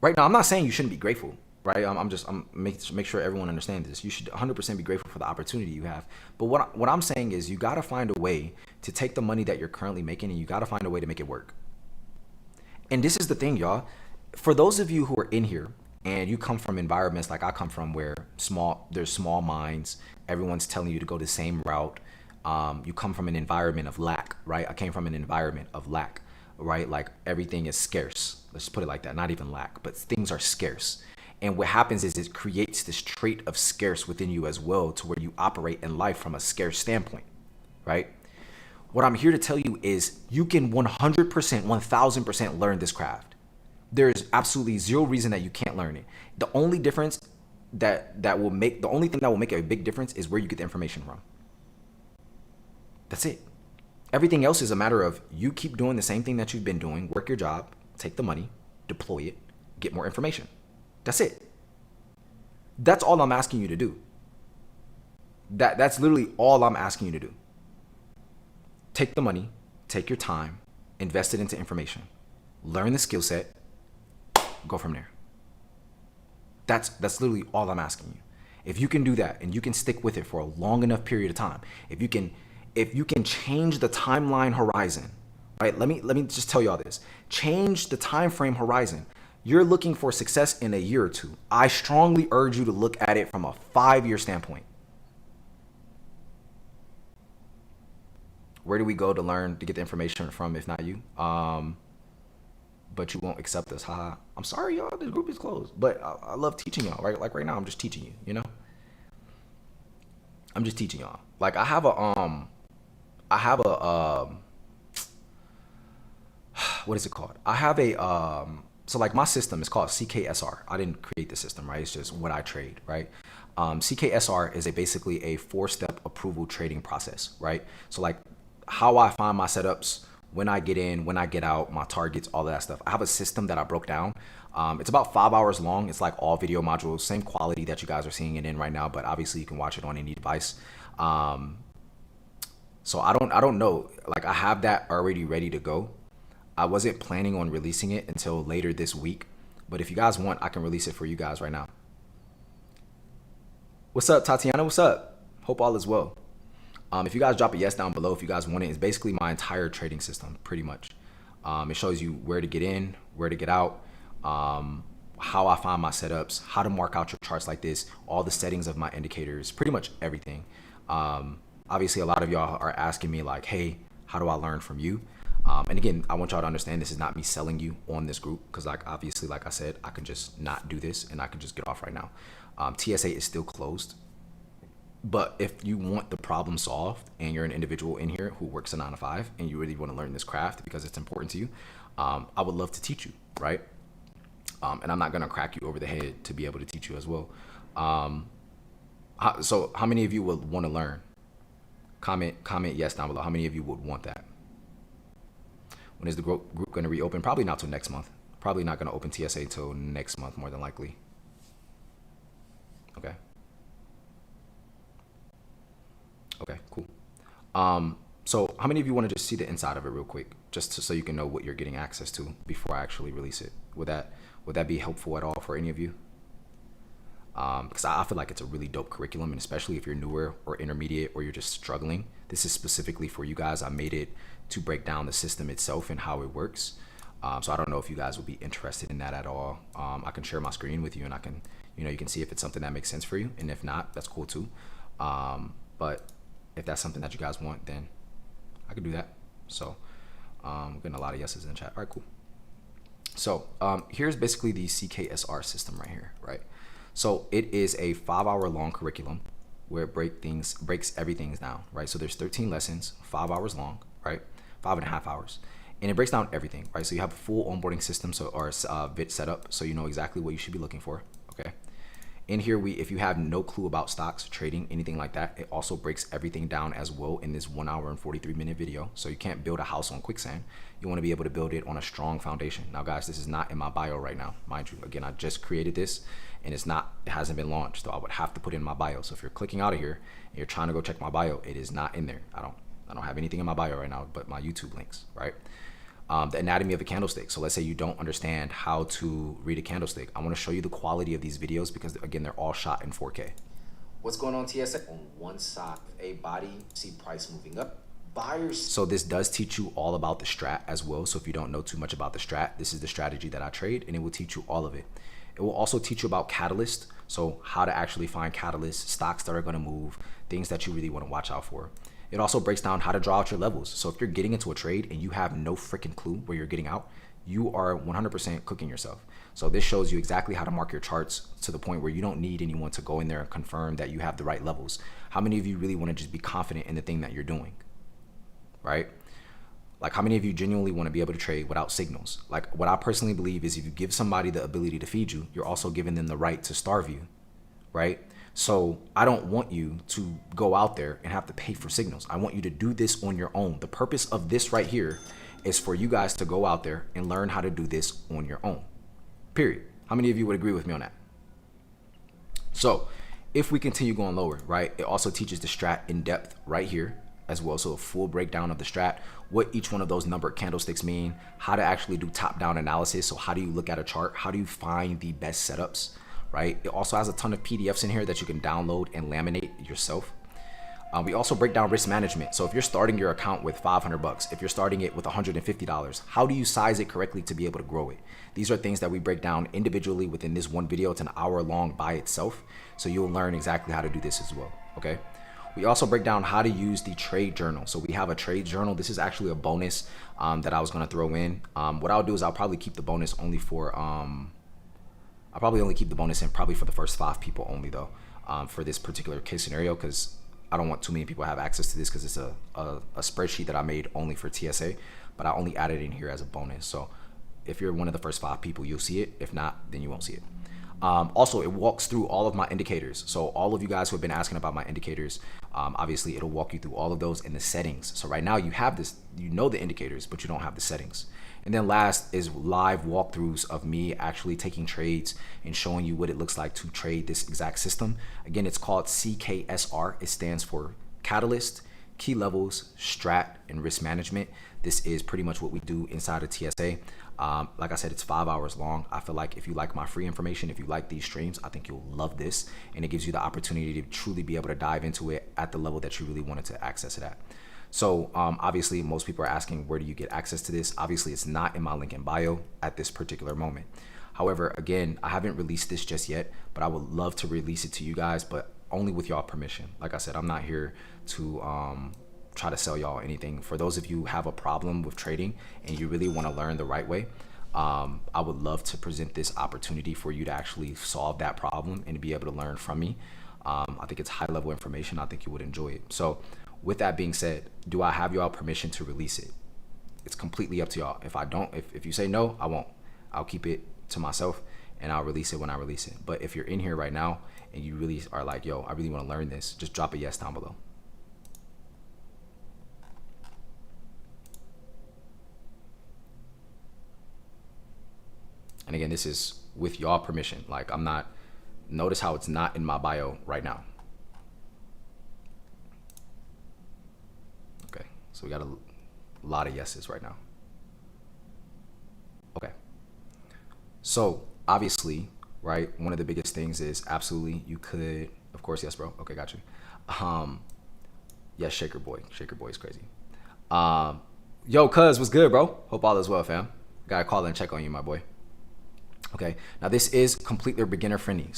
Right now, I'm not saying you shouldn't be grateful, right? I'm make sure everyone understands this. You should 100% be grateful for the opportunity you have. But what I'm saying is you got to find a way to take the money that you're currently making, and you got to find a way to make it work. And this is the thing, y'all. For those of you who are in here and you come from environments like I come from, where there's small minds, everyone's telling you to go the same route. You come from an environment of lack, right? I came from an environment of lack, right? Like everything is scarce. Let's put it like that. Not even lack, but things are scarce. And what happens is it creates this trait of scarce within you as well, to where you operate in life from a scarce standpoint, right? What I'm here to tell you is you can 100%, 1000% learn this craft. There's absolutely zero reason that you can't learn it. The only difference the only thing that will make a big difference is where you get the information from. That's it. Everything else is a matter of you keep doing the same thing that you've been doing, work your job, take the money, deploy it, get more information. That's it. That's all I'm asking you to do. That's literally all I'm asking you to do. Take the money, take your time, invest it into information, learn the skill set, go from there. That's literally all I'm asking you. If you can do that and you can stick with it for a long enough period of time, if you can change the timeline horizon, right? Let me just tell y'all this. Change the time frame horizon. You're looking for success in a year or two. I strongly urge you to look at it from a 5-year standpoint. Where do we go to learn, to get the information from, if not you? But you won't accept us. Haha. I'm sorry, y'all. This group is closed. But I love teaching y'all, right? Like right now, I'm just teaching you, you know? I'm just teaching y'all. Like I have a what is it called? I have a, so like my system is called CKSR. I didn't create the system, right? It's just what I trade, right? CKSR is basically a 4-step approval trading process, right? So like how I find my setups, when I get in, when I get out, my targets, all of that stuff. I have a system that I broke down. It's about 5 hours long. It's like all video modules, same quality that you guys are seeing it in right now, but obviously you can watch it on any device. So I don't know, like I have that already ready to go. I wasn't planning on releasing it until later this week, but if you guys want, I can release it for you guys right now. What's up, Tatiana? What's up? Hope all is well. If you guys drop a yes down below, if you guys want it, it's basically my entire trading system, pretty much. It shows you where to get in, where to get out, how I find my setups, how to mark out your charts like this, all the settings of my indicators, pretty much everything. Obviously, a lot of y'all are asking me like, hey, how do I learn from you? And again, I want y'all to understand this is not me selling you on this group, because like obviously, like I said, I can just not do this and I can just get off right now. TSA is still closed. But if you want the problem solved and you're an individual in here who works a 9 to 5 and you really want to learn this craft because it's important to you, I would love to teach you, right? And I'm not going to crack you over the head to be able to teach you as well. So how many of you would want to learn? Comment yes down below. How many of you would want that? When is the group going to reopen? Probably not till next month. Probably not going to open TSA till next month, more than likely. Okay. Okay, cool. So how many of you want to just see the inside of it real quick, just so you can know what you're getting access to before I actually release it? Would that be helpful at all for any of you? Because I feel like it's a really dope curriculum, and especially if you're newer or intermediate or you're just struggling, this is specifically for you guys. I made it to break down the system itself and how it works. So I don't know if you guys would be interested in that at all. I can share my screen with you and I can, you can see if it's something that makes sense for you. And if not, that's cool too. But if that's something that you guys want, then I could do that. So I'm getting a lot of yeses in the chat. All right, cool. So here's basically the CKSR system right here, right? So it is a 5-hour long curriculum where it breaks everything down, right? So there's 13 lessons, 5 hours long, right? 5.5 hours. And it breaks down everything, right? So you have a full onboarding system, or VIT setup, so you know exactly what you should be looking for, okay? In here, if you have no clue about stocks, trading, anything like that, it also breaks everything down as well in this 1 hour and 43-minute video. So you can't build a house on quicksand. You want to be able to build it on a strong foundation. Now, guys, this is not in my bio right now, mind you. Again, I just created this, and it hasn't been launched, so I would have to put it in my bio. So if you're clicking out of here and you're trying to go check my bio, it is not in there. I don't have anything in my bio right now, but my YouTube links, right? The anatomy of a candlestick. So let's say you don't understand how to read a candlestick. I want to show you the quality of these videos because, again, they're all shot in 4K. What's going on, TSA? On one side, a body, see price moving up. Buyers. So this does teach you all about the strat as well. So if you don't know too much about the strat, this is the strategy that I trade, and it will teach you all of it. It will also teach you about catalyst. So how to actually find catalysts, stocks that are going to move, things that you really want to watch out for. It also breaks down how to draw out your levels. So if you're getting into a trade and you have no freaking clue where you're getting out, you are 100% cooking yourself. So this shows you exactly how to mark your charts to the point where you don't need anyone to go in there and confirm that you have the right levels. How many of you really want to just be confident in the thing that you're doing, right? Like, how many of you genuinely want to be able to trade without signals? Like, what I personally believe is if you give somebody the ability to feed you, you're also giving them the right to starve you, right? So I don't want you to go out there and have to pay for signals. I want you to do this on your own. The purpose of this right here is for you guys to go out there and learn how to do this on your own. Period. How many of you would agree with me on that? So if we continue going lower, right, it also teaches the strat in depth right here as well. So a full breakdown of the strat, what each one of those numbered candlesticks mean, how to actually do top-down analysis. So how do you look at a chart? How do you find the best setups, right? It also has a ton of PDFs in here that you can download and laminate yourself. We also break down risk management. So if you're starting your account with 500 bucks, if you're starting it with $150, how do you size it correctly to be able to grow it? These are things that we break down individually within this one video. It's an hour long by itself. So you'll learn exactly how to do this as well, okay? We also break down how to use the trade journal. So we have a trade journal. This is actually a bonus that I was gonna throw in. What I'll do is I'll probably keep the bonus only for, I'll probably only keep the bonus in probably for the first 5 people only though, for this particular case scenario, because I don't want too many people to have access to this because it's a spreadsheet that I made only for TSA, but I only added in here as a bonus. So if you're one of the first 5 people, you'll see it. If not, then you won't see it. Also, it walks through all of my indicators. So all of you guys who have been asking about my indicators, obviously it'll walk you through all of those in the settings. So right now you have this, you know the indicators, but you don't have the settings. And then last is live walkthroughs of me actually taking trades and showing you what it looks like to trade this exact system. Again, it's called CKSR. It stands for Catalyst, Key Levels, Strat, and Risk Management. This is pretty much what we do inside of TSA. Like I said, it's 5 hours long. I feel like if you like my free information, if you like these streams, I think you'll love this. And it gives you the opportunity to truly be able to dive into it at the level that you really wanted to access it at. So obviously most people are asking, where do you get access to this? Obviously it's not in my link in bio at this particular moment. However, again, I haven't released this just yet, but I would love to release it to you guys, but only with y'all permission. Like I said, I'm not here to try to sell y'all anything. For those of you who have a problem with trading and you really want to learn the right way, I would love to present this opportunity for you to actually solve that problem and be able to learn from me. I think it's high level information. I think you would enjoy it. So with that being said, do I have y'all permission to release it? It's completely up to y'all. If I don't, if you say no, I won't. I'll keep it to myself and I'll release it when I release it. But if you're in here right now and you really are like, yo, I really want to learn this, just drop a yes down below. And again, this is with y'all permission. Like I'm not, notice how it's not in my bio right now. Okay, so we got a lot of yeses right now. Okay, so obviously, right, one of the biggest things is absolutely you could, of course, yes, bro. Okay, got you. Yes, Shaker Boy is crazy. Yo, cuz, what's good, bro? Hope all is well, fam. Gotta call and check on you, my boy. Okay, now this is completely beginner friendly.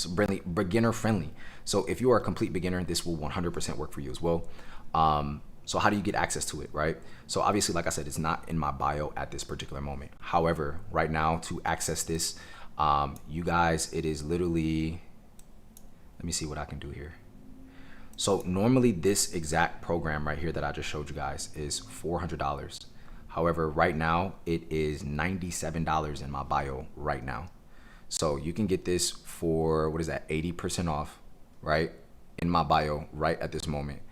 So if you are a complete beginner, this will 100% work for you as well. So how do you get access to it, right? So obviously, like I said, it's not in my bio at this particular moment. However, right now to access this, you guys, it is literally, let me see what I can do here. So normally this exact program right here that I just showed you guys is $400. However, right now it is $97 in my bio right now. So you can get this for, what is that, 80% off, right? In my bio right at this moment.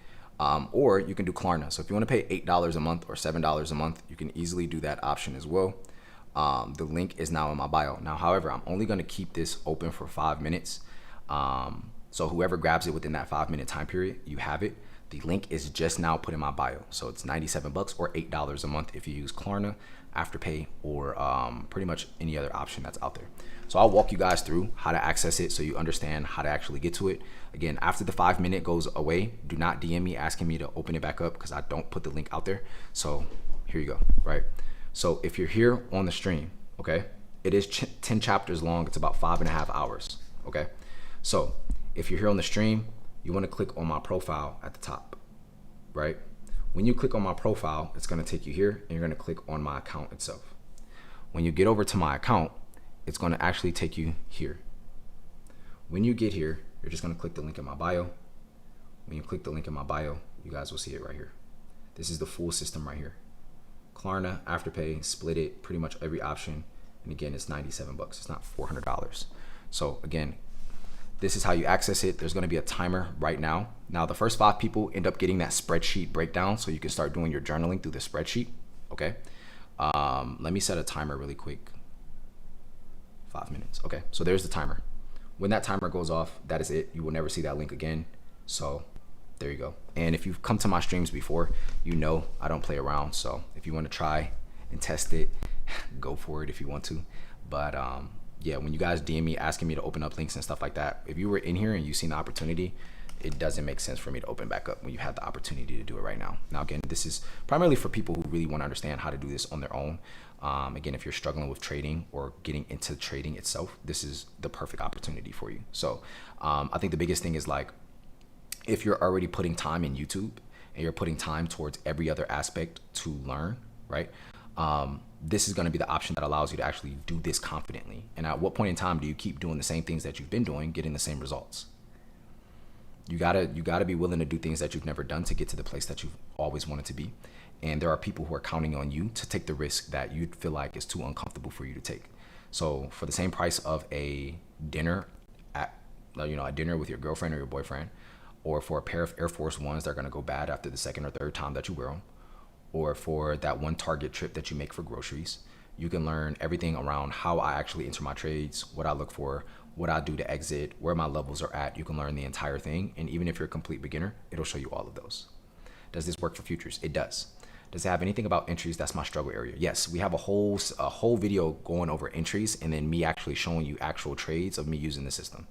Or you can do Klarna. So if you want to pay $8 a month or $7 a month, you can easily do that option as well. The link is now in my bio. Now, however, I'm only going to keep this open for 5 minutes. So whoever grabs it within that 5-minute time period, you have it. The link is just now put in my bio. So it's 97 bucks or $8 a month if you use Klarna, Afterpay, or pretty much any other option that's out there. So I'll walk you guys through how to access it so you understand how to actually get to it. Again, after the 5-minute goes away, do not DM me asking me to open it back up because I don't put the link out there. So here you go, right? So if you're here on the stream, okay, it is 10 chapters long. It's about 5.5 hours, okay? So if you're here on the stream, you want to click on my profile at the top, right? When you click on my profile, it's going to take you here and you're going to click on my account itself. When you get over to my account, it's going to actually take you here. When you get here, you're just going to click the link in my bio. When you click the link in my bio, you guys will see it right here. This is the full system right here. Klarna, Afterpay, Split It, pretty much every option. And again, it's 97 bucks. It's not $400. So again, This is how you access it. There's going to be a timer right now. Now, the first 5 people end up getting that spreadsheet breakdown, so you can start doing your journaling through the spreadsheet. Okay. Let me set a timer really quick. 5 minutes. Okay. So there's the timer. When that timer goes off, that is it. You will never see that link again. So there you go. And if you've come to my streams before, you know I don't play around. So if you want to try and test it, go for it if you want to. But yeah, when you guys DM me asking me to open up links and stuff like that, if you were in here and you seen the opportunity, it doesn't make sense for me to open back up when you have the opportunity to do it right now. Now, again, this is primarily for people who really want to understand how to do this on their own. Again, if you're struggling with trading or getting into trading itself, this is the perfect opportunity for you. So I think the biggest thing is, like, if you're already putting time in YouTube and you're putting time towards every other aspect to learn, right? This is going to be the option that allows you to actually do this confidently. And at what point in time do you keep doing the same things that you've been doing, getting the same results? You gotta be willing to do things that you've never done to get to the place that you've always wanted to be. And there are people who are counting on you to take the risk that you feel like is too uncomfortable for you to take. So for the same price of a dinner at, a dinner with your girlfriend or your boyfriend, or for a pair of Air Force Ones that are gonna go bad after the second or third time that you wear them, or for that one Target trip that you make for groceries, you can learn everything around how I actually enter my trades, what I look for, what I do to exit, where my levels are at. You can learn the entire thing. And even if you're a complete beginner, it'll show you all of those. Does this work for futures? It does. Does it have anything about entries? That's my struggle area. Yes, we have a whole video going over entries and then me actually showing you actual trades of me using the system.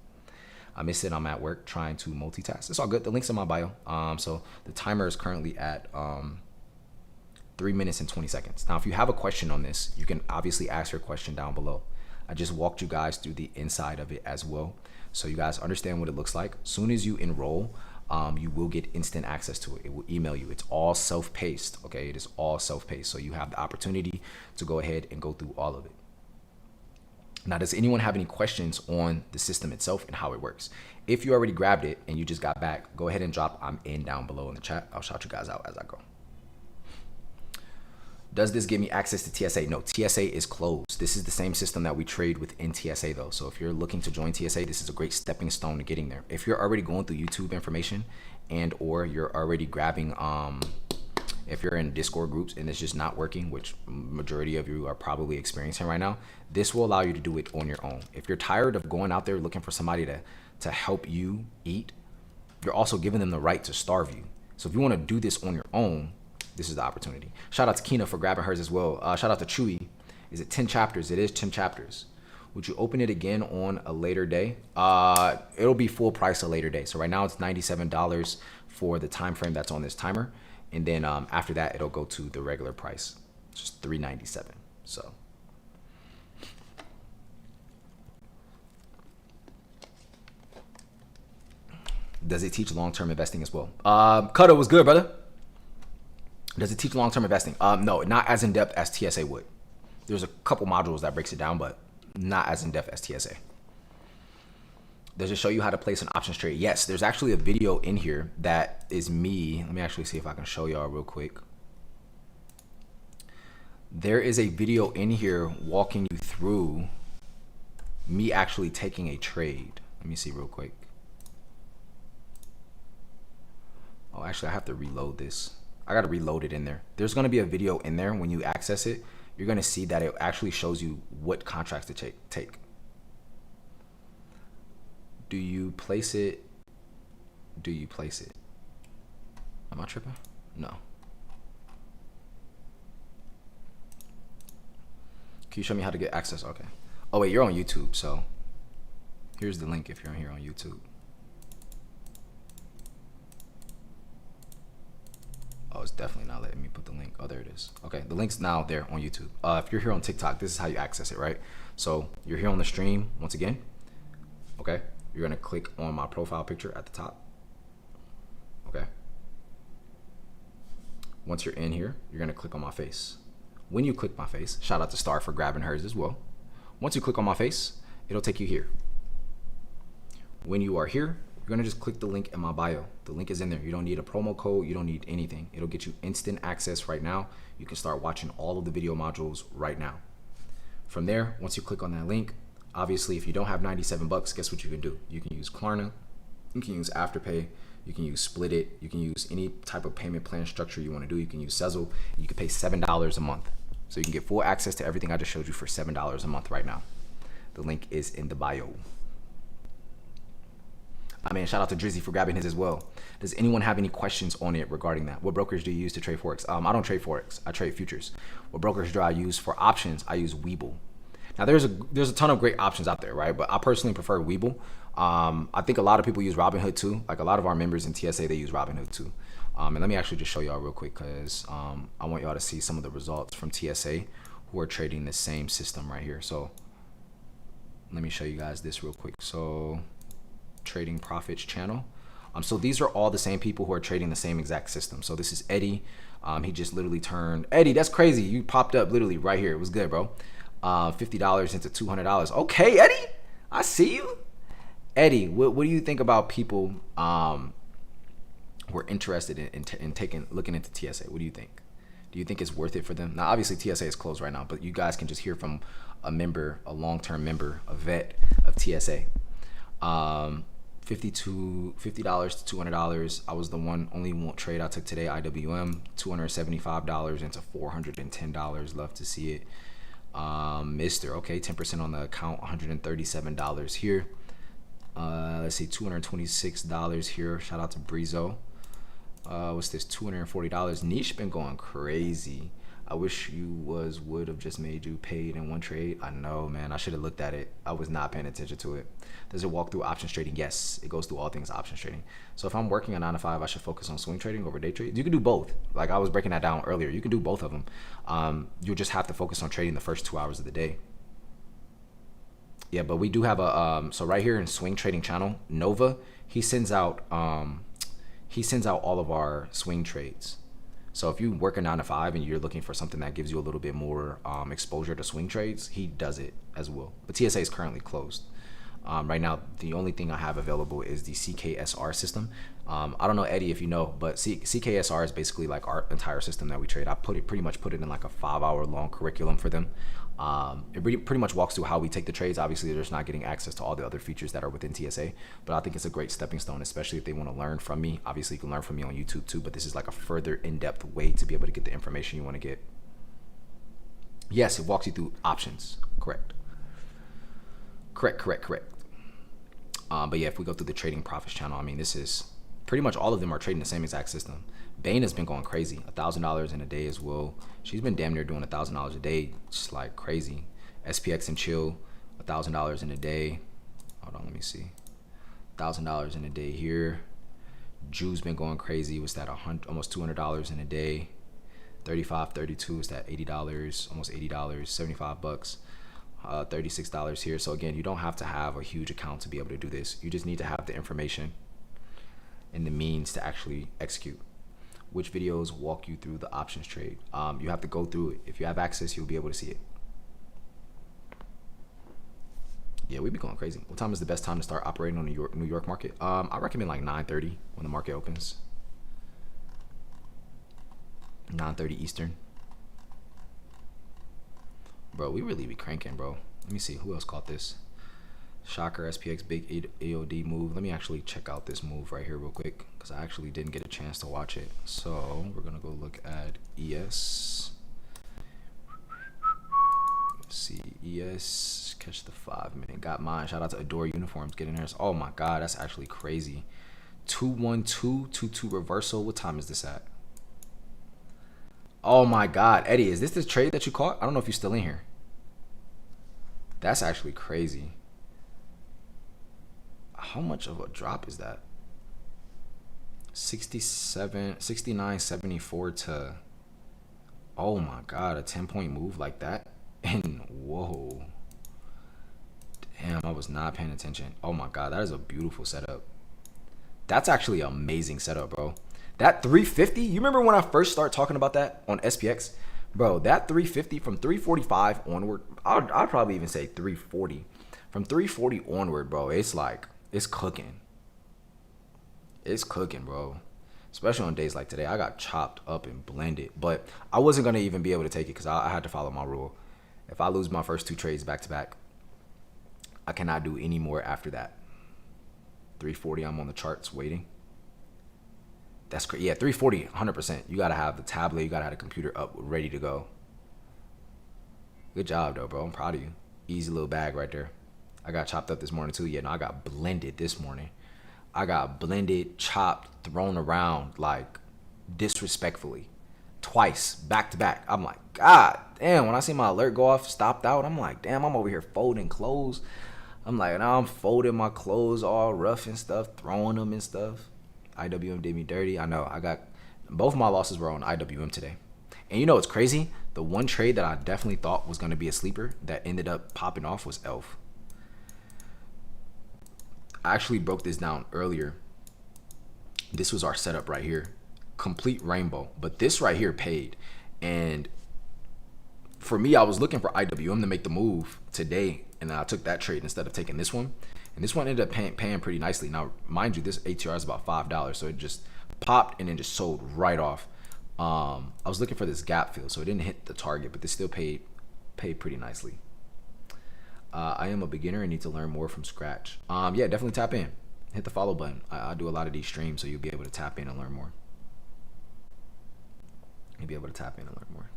I miss it. I'm at work trying to multitask. It's all good. The link's in my bio. So the timer is currently at 3 minutes and 20 seconds. Now, if you have a question on this, you can obviously ask your question down below. I just walked you guys through the inside of it as well, so you guys understand what it looks like. Soon as you enroll, you will get instant access to it. It will email you. It's all self-paced, okay? It is all self-paced, so you have the opportunity to go ahead and go through all of it. Now, does anyone have any questions on the system itself and how it works? If you already grabbed it and you just got back, go ahead and drop "I'm in" down below in the chat. I'll shout you guys out as I go. Does this give me access to TSA? No, TSA is closed. This is the same system that we trade within TSA though. So if you're looking to join TSA, this is a great stepping stone to getting there. If you're already going through YouTube information and or you're already grabbing, if you're in Discord groups and it's just not working, which majority of you are probably experiencing right now, this will allow you to do it on your own. If you're tired of going out there looking for somebody to help you eat, you're also giving them the right to starve you. So if you want to do this on your own, this is the opportunity. Shout out to Kina for grabbing hers as well. Shout out to Chewy. Is it 10 chapters? It is 10 chapters. Would you open it again on a later day? It'll be full price a later day. So right now it's $97 for the time frame that's on this timer. And then after that, it'll go to the regular price, just $397. So. Does it teach long-term investing as well? Cutter was good, brother. Does it teach long-term investing? No, not as in-depth as TSA would. There's a couple modules that breaks it down, but not as in-depth as TSA. Does it show you how to place an options trade? Yes, there's actually a video in here that is me. Let me actually see if I can show y'all real quick. There is a video in here walking you through me actually taking a trade. Let me see real quick. Oh, actually, I have to reload this. I got to reload it in there. There's going to be a video in there. When you access it, you're going to see that it actually shows you what contracts to take. Do you place it? Do you place it? Am I tripping? No. Can you show me how to get access? Okay. Oh, wait, you're on YouTube. So here's the link if you're here on YouTube. Oh, it's definitely not letting me put the link. Oh, there it is. Okay, the link's now there on YouTube. If you're here on TikTok, this is how you access it, right? So you're here on the stream once again. Okay, you're gonna click on my profile picture at the top. Okay. Once you're in here, you're gonna click on my face. When you click my face, shout out to Star for grabbing hers as well. Once you click on my face, it'll take you here. When you are here, you're gonna just click the link in my bio. The link is in there. You don't need a promo code. You don't need anything. It'll get you instant access right now. You can start watching all of the video modules right now. From there, once you click on that link, Obviously, if you don't have 97 bucks, guess what you can do? You can use Klarna, you can use Afterpay, you can use Split It, you can use any type of payment plan structure you want to do. You can use Sezzle, and you can pay $7 a month. So you can get full access to everything I just showed you for $7 a month right now. The link is in the bio. I mean, shout out to Drizzy for grabbing his as well. Does anyone have any questions on it regarding that? What brokers do you use to trade Forex? I don't trade Forex. I trade futures. What brokers do I use for options? I use Webull. Now, there's a ton of great options out there, right? But I personally prefer Webull. I think a lot of people use Robinhood too. Like a lot of our members in TSA, they use Robinhood too. And let me actually just show y'all real quick because I want y'all to see some of the results from TSA who are trading the same system right here. So let me show you guys this real quick. So Trading Profits channel. So these are all the same people who are trading the same exact system. So this is Eddie. He just literally turned, Eddie, that's crazy. You popped up literally right here. It was good, bro. $50 into $200. Okay, Eddie, I see you. Eddie, what do you think about people who are interested in looking into TSA? What do you think? Do you think it's worth it for them? Now, obviously TSA is closed right now, but you guys can just hear from a member, a long-term member, a vet of TSA. $50 to $200. I was the only one trade I took today. IWM, $275 into $410. Love to see it. Mister, okay, 10% on the account, $137 here. Let's see, $226 here. Shout out to Brizo. What's this? $240. Niche been going crazy. I wish you would have just made you paid in one trade. I know, man. I should have looked at it. I was not paying attention to it. Does it walk through options trading? Yes, it goes through all things options trading. So if I'm working a 9 to 5, I should focus on swing trading over day trade. You can do both. Like I was breaking that down earlier. You can do both of them. You'll just have to focus on trading the first 2 hours of the day. Yeah, but we do have a so right here in swing trading channel, Nova, he sends out all of our swing trades. So if you work a 9 to 5 and you're looking for something that gives you a little bit more exposure to swing trades, he does it as well. But TSA is currently closed. Right now, the only thing I have available is the CKSR system. I don't know, Eddie, if you know, but CKSR is basically like our entire system that we trade. I pretty much put it in like a 5-hour long curriculum for them. It pretty much walks through how we take the trades. Obviously, they're just not getting access to all the other features that are within TSA, but I think it's a great stepping stone, especially if they want to learn from me. Obviously, you can learn from me on YouTube too, but this is like a further in-depth way to be able to get the information you want to get. Yes, it walks you through options. Correct. But yeah, if we go through the Trading Profits channel, I mean, this is pretty much all of them are trading the same exact system. Bane has been going crazy, $1,000 in a day as well. She's been damn near doing $1,000 a day, just like crazy. SPX and Chill, $1,000 in a day. Hold on, let me see. $1,000 in a day here. Jew's been going crazy. What's that? Almost $200 in a day. 32 is that $80, almost $80, 75 bucks. $36 here. So again, you don't have to have a huge account to be able to do this. You just need to have the information and the means to actually execute. Which videos walk you through the options trade? You have to go through it. If you have access, you'll be able to see it. Yeah, we be going crazy. What time is the best time to start operating on the New York market? I recommend like 9:30 when the market opens. 9:30 Eastern. Bro, we really be cranking, bro. Let me see who else caught this. Shocker, SPX, big AOD move. Let me actually check out this move right here real quick because I actually didn't get a chance to watch it. So we're gonna go look at ES. Let's see, ES, catch the 5-minute. Got mine. Shout out to Adore Uniforms getting hers. Oh my God, that's actually crazy. 212, 22 reversal. What time is this at? Oh my God, Eddie, is this the trade that you caught? I don't know if you're still in here. That's actually crazy. How much of a drop is that? 69.74 to, oh my God, a 10-point move like that. And whoa, damn, I was not paying attention. Oh my God, that is a beautiful setup. That's actually an amazing setup, bro. That 350, you remember when I first started talking about that on SPX? Bro, that 350 from 345 onward, I'd probably even say 340. From 340 onward, bro, it's like, it's cooking. It's cooking, bro. Especially on days like today. I got chopped up and blended. But I wasn't going to even be able to take it because I had to follow my rule. If I lose my first 2 trades back to back, I cannot do any more after that. 340, I'm on the charts waiting. That's great. Yeah, 340, 100%. You got to have the tablet. You got to have the computer up, ready to go. Good job, though, bro. I'm proud of you. Easy little bag right there. I got chopped up this morning, too. Yeah, no, I got blended this morning. I got blended, chopped, thrown around, like, disrespectfully. Twice, back to back. I'm like, God damn. When I see my alert go off, stopped out, I'm like, damn, I'm over here folding clothes. I'm like, now I'm folding my clothes all rough and stuff, throwing them and stuff. IWM did me dirty. I know. I got both of my losses were on IWM today. And you know what's crazy? The one trade that I definitely thought was going to be a sleeper that ended up popping off was ELF. I actually broke this down earlier. This was our setup right here. Complete rainbow. But this right here paid. And for me, I was looking for IWM to make the move today. And then I took that trade instead of taking this one. And this one ended up paying pretty nicely. Now, mind you, this ATR is about $5. So it just popped and then just sold right off. I was looking for this gap fill. So it didn't hit the target. But this still paid pretty nicely. I am a beginner and need to learn more from scratch. Yeah, definitely tap in. Hit the follow button. I do a lot of these streams. So you'll be able to tap in and learn more. You'll be able to tap in and learn more.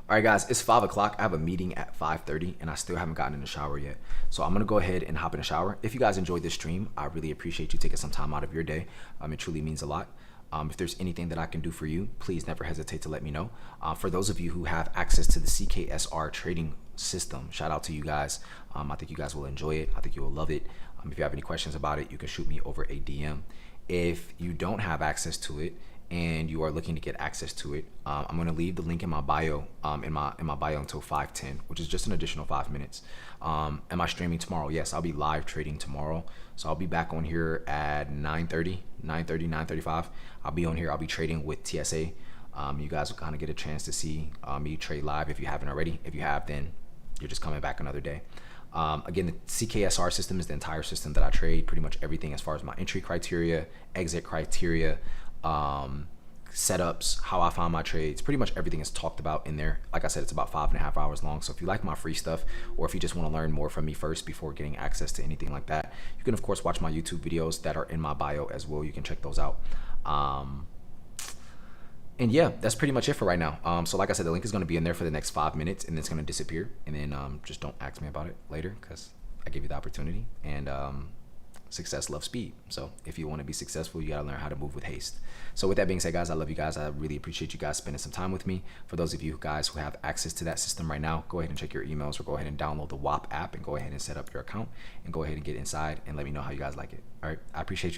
All right, guys, it's 5 o'clock. I have a meeting at 5:30 and I still haven't gotten in the shower yet. So I'm going to go ahead and hop in the shower. If you guys enjoyed this stream, I really appreciate you taking some time out of your day. It truly means a lot. If there's anything that I can do for you, please never hesitate to let me know. For those of you who have access to the CKSR trading system, shout out to you guys. I think you guys will enjoy it. I think you will love it. If you have any questions about it, you can shoot me over a DM. If you don't have access to it, and you are looking to get access to it, I'm going to leave the link in my bio, in my bio until 5:10, which is just an additional 5 minutes. Am I streaming tomorrow? Yes, I'll be live trading tomorrow. So I'll be back on here at 9:35. I'll be on here. I'll be trading with TSA. You guys will kind of get a chance to see me trade live if you haven't already. If you have, then you're just coming back another day. Again, the CKSR system is the entire system that I trade. Pretty much everything as far as my entry criteria, exit criteria, setups, how I find my trades, pretty much everything is talked about in there. Like I said, it's about 5.5 hours long. So if you like my free stuff, or if you just want to learn more from me first before getting access to anything like that, you can of course watch my YouTube videos that are in my bio as well. You can check those out. And yeah, that's pretty much it for right now. So like I said, the link is going to be in there for the next 5 minutes and then it's going to disappear. And then just don't ask me about it later because I gave you the opportunity. And success loves speed. So if you want to be successful, you got to learn how to move with haste. So with that being said, guys, I love you guys. I really appreciate you guys spending some time with me. For those of you guys who have access to that system right now, go ahead and check your emails or go ahead and download the WAP app and go ahead and set up your account and go ahead and get inside and let me know how you guys like it. All right. I appreciate you.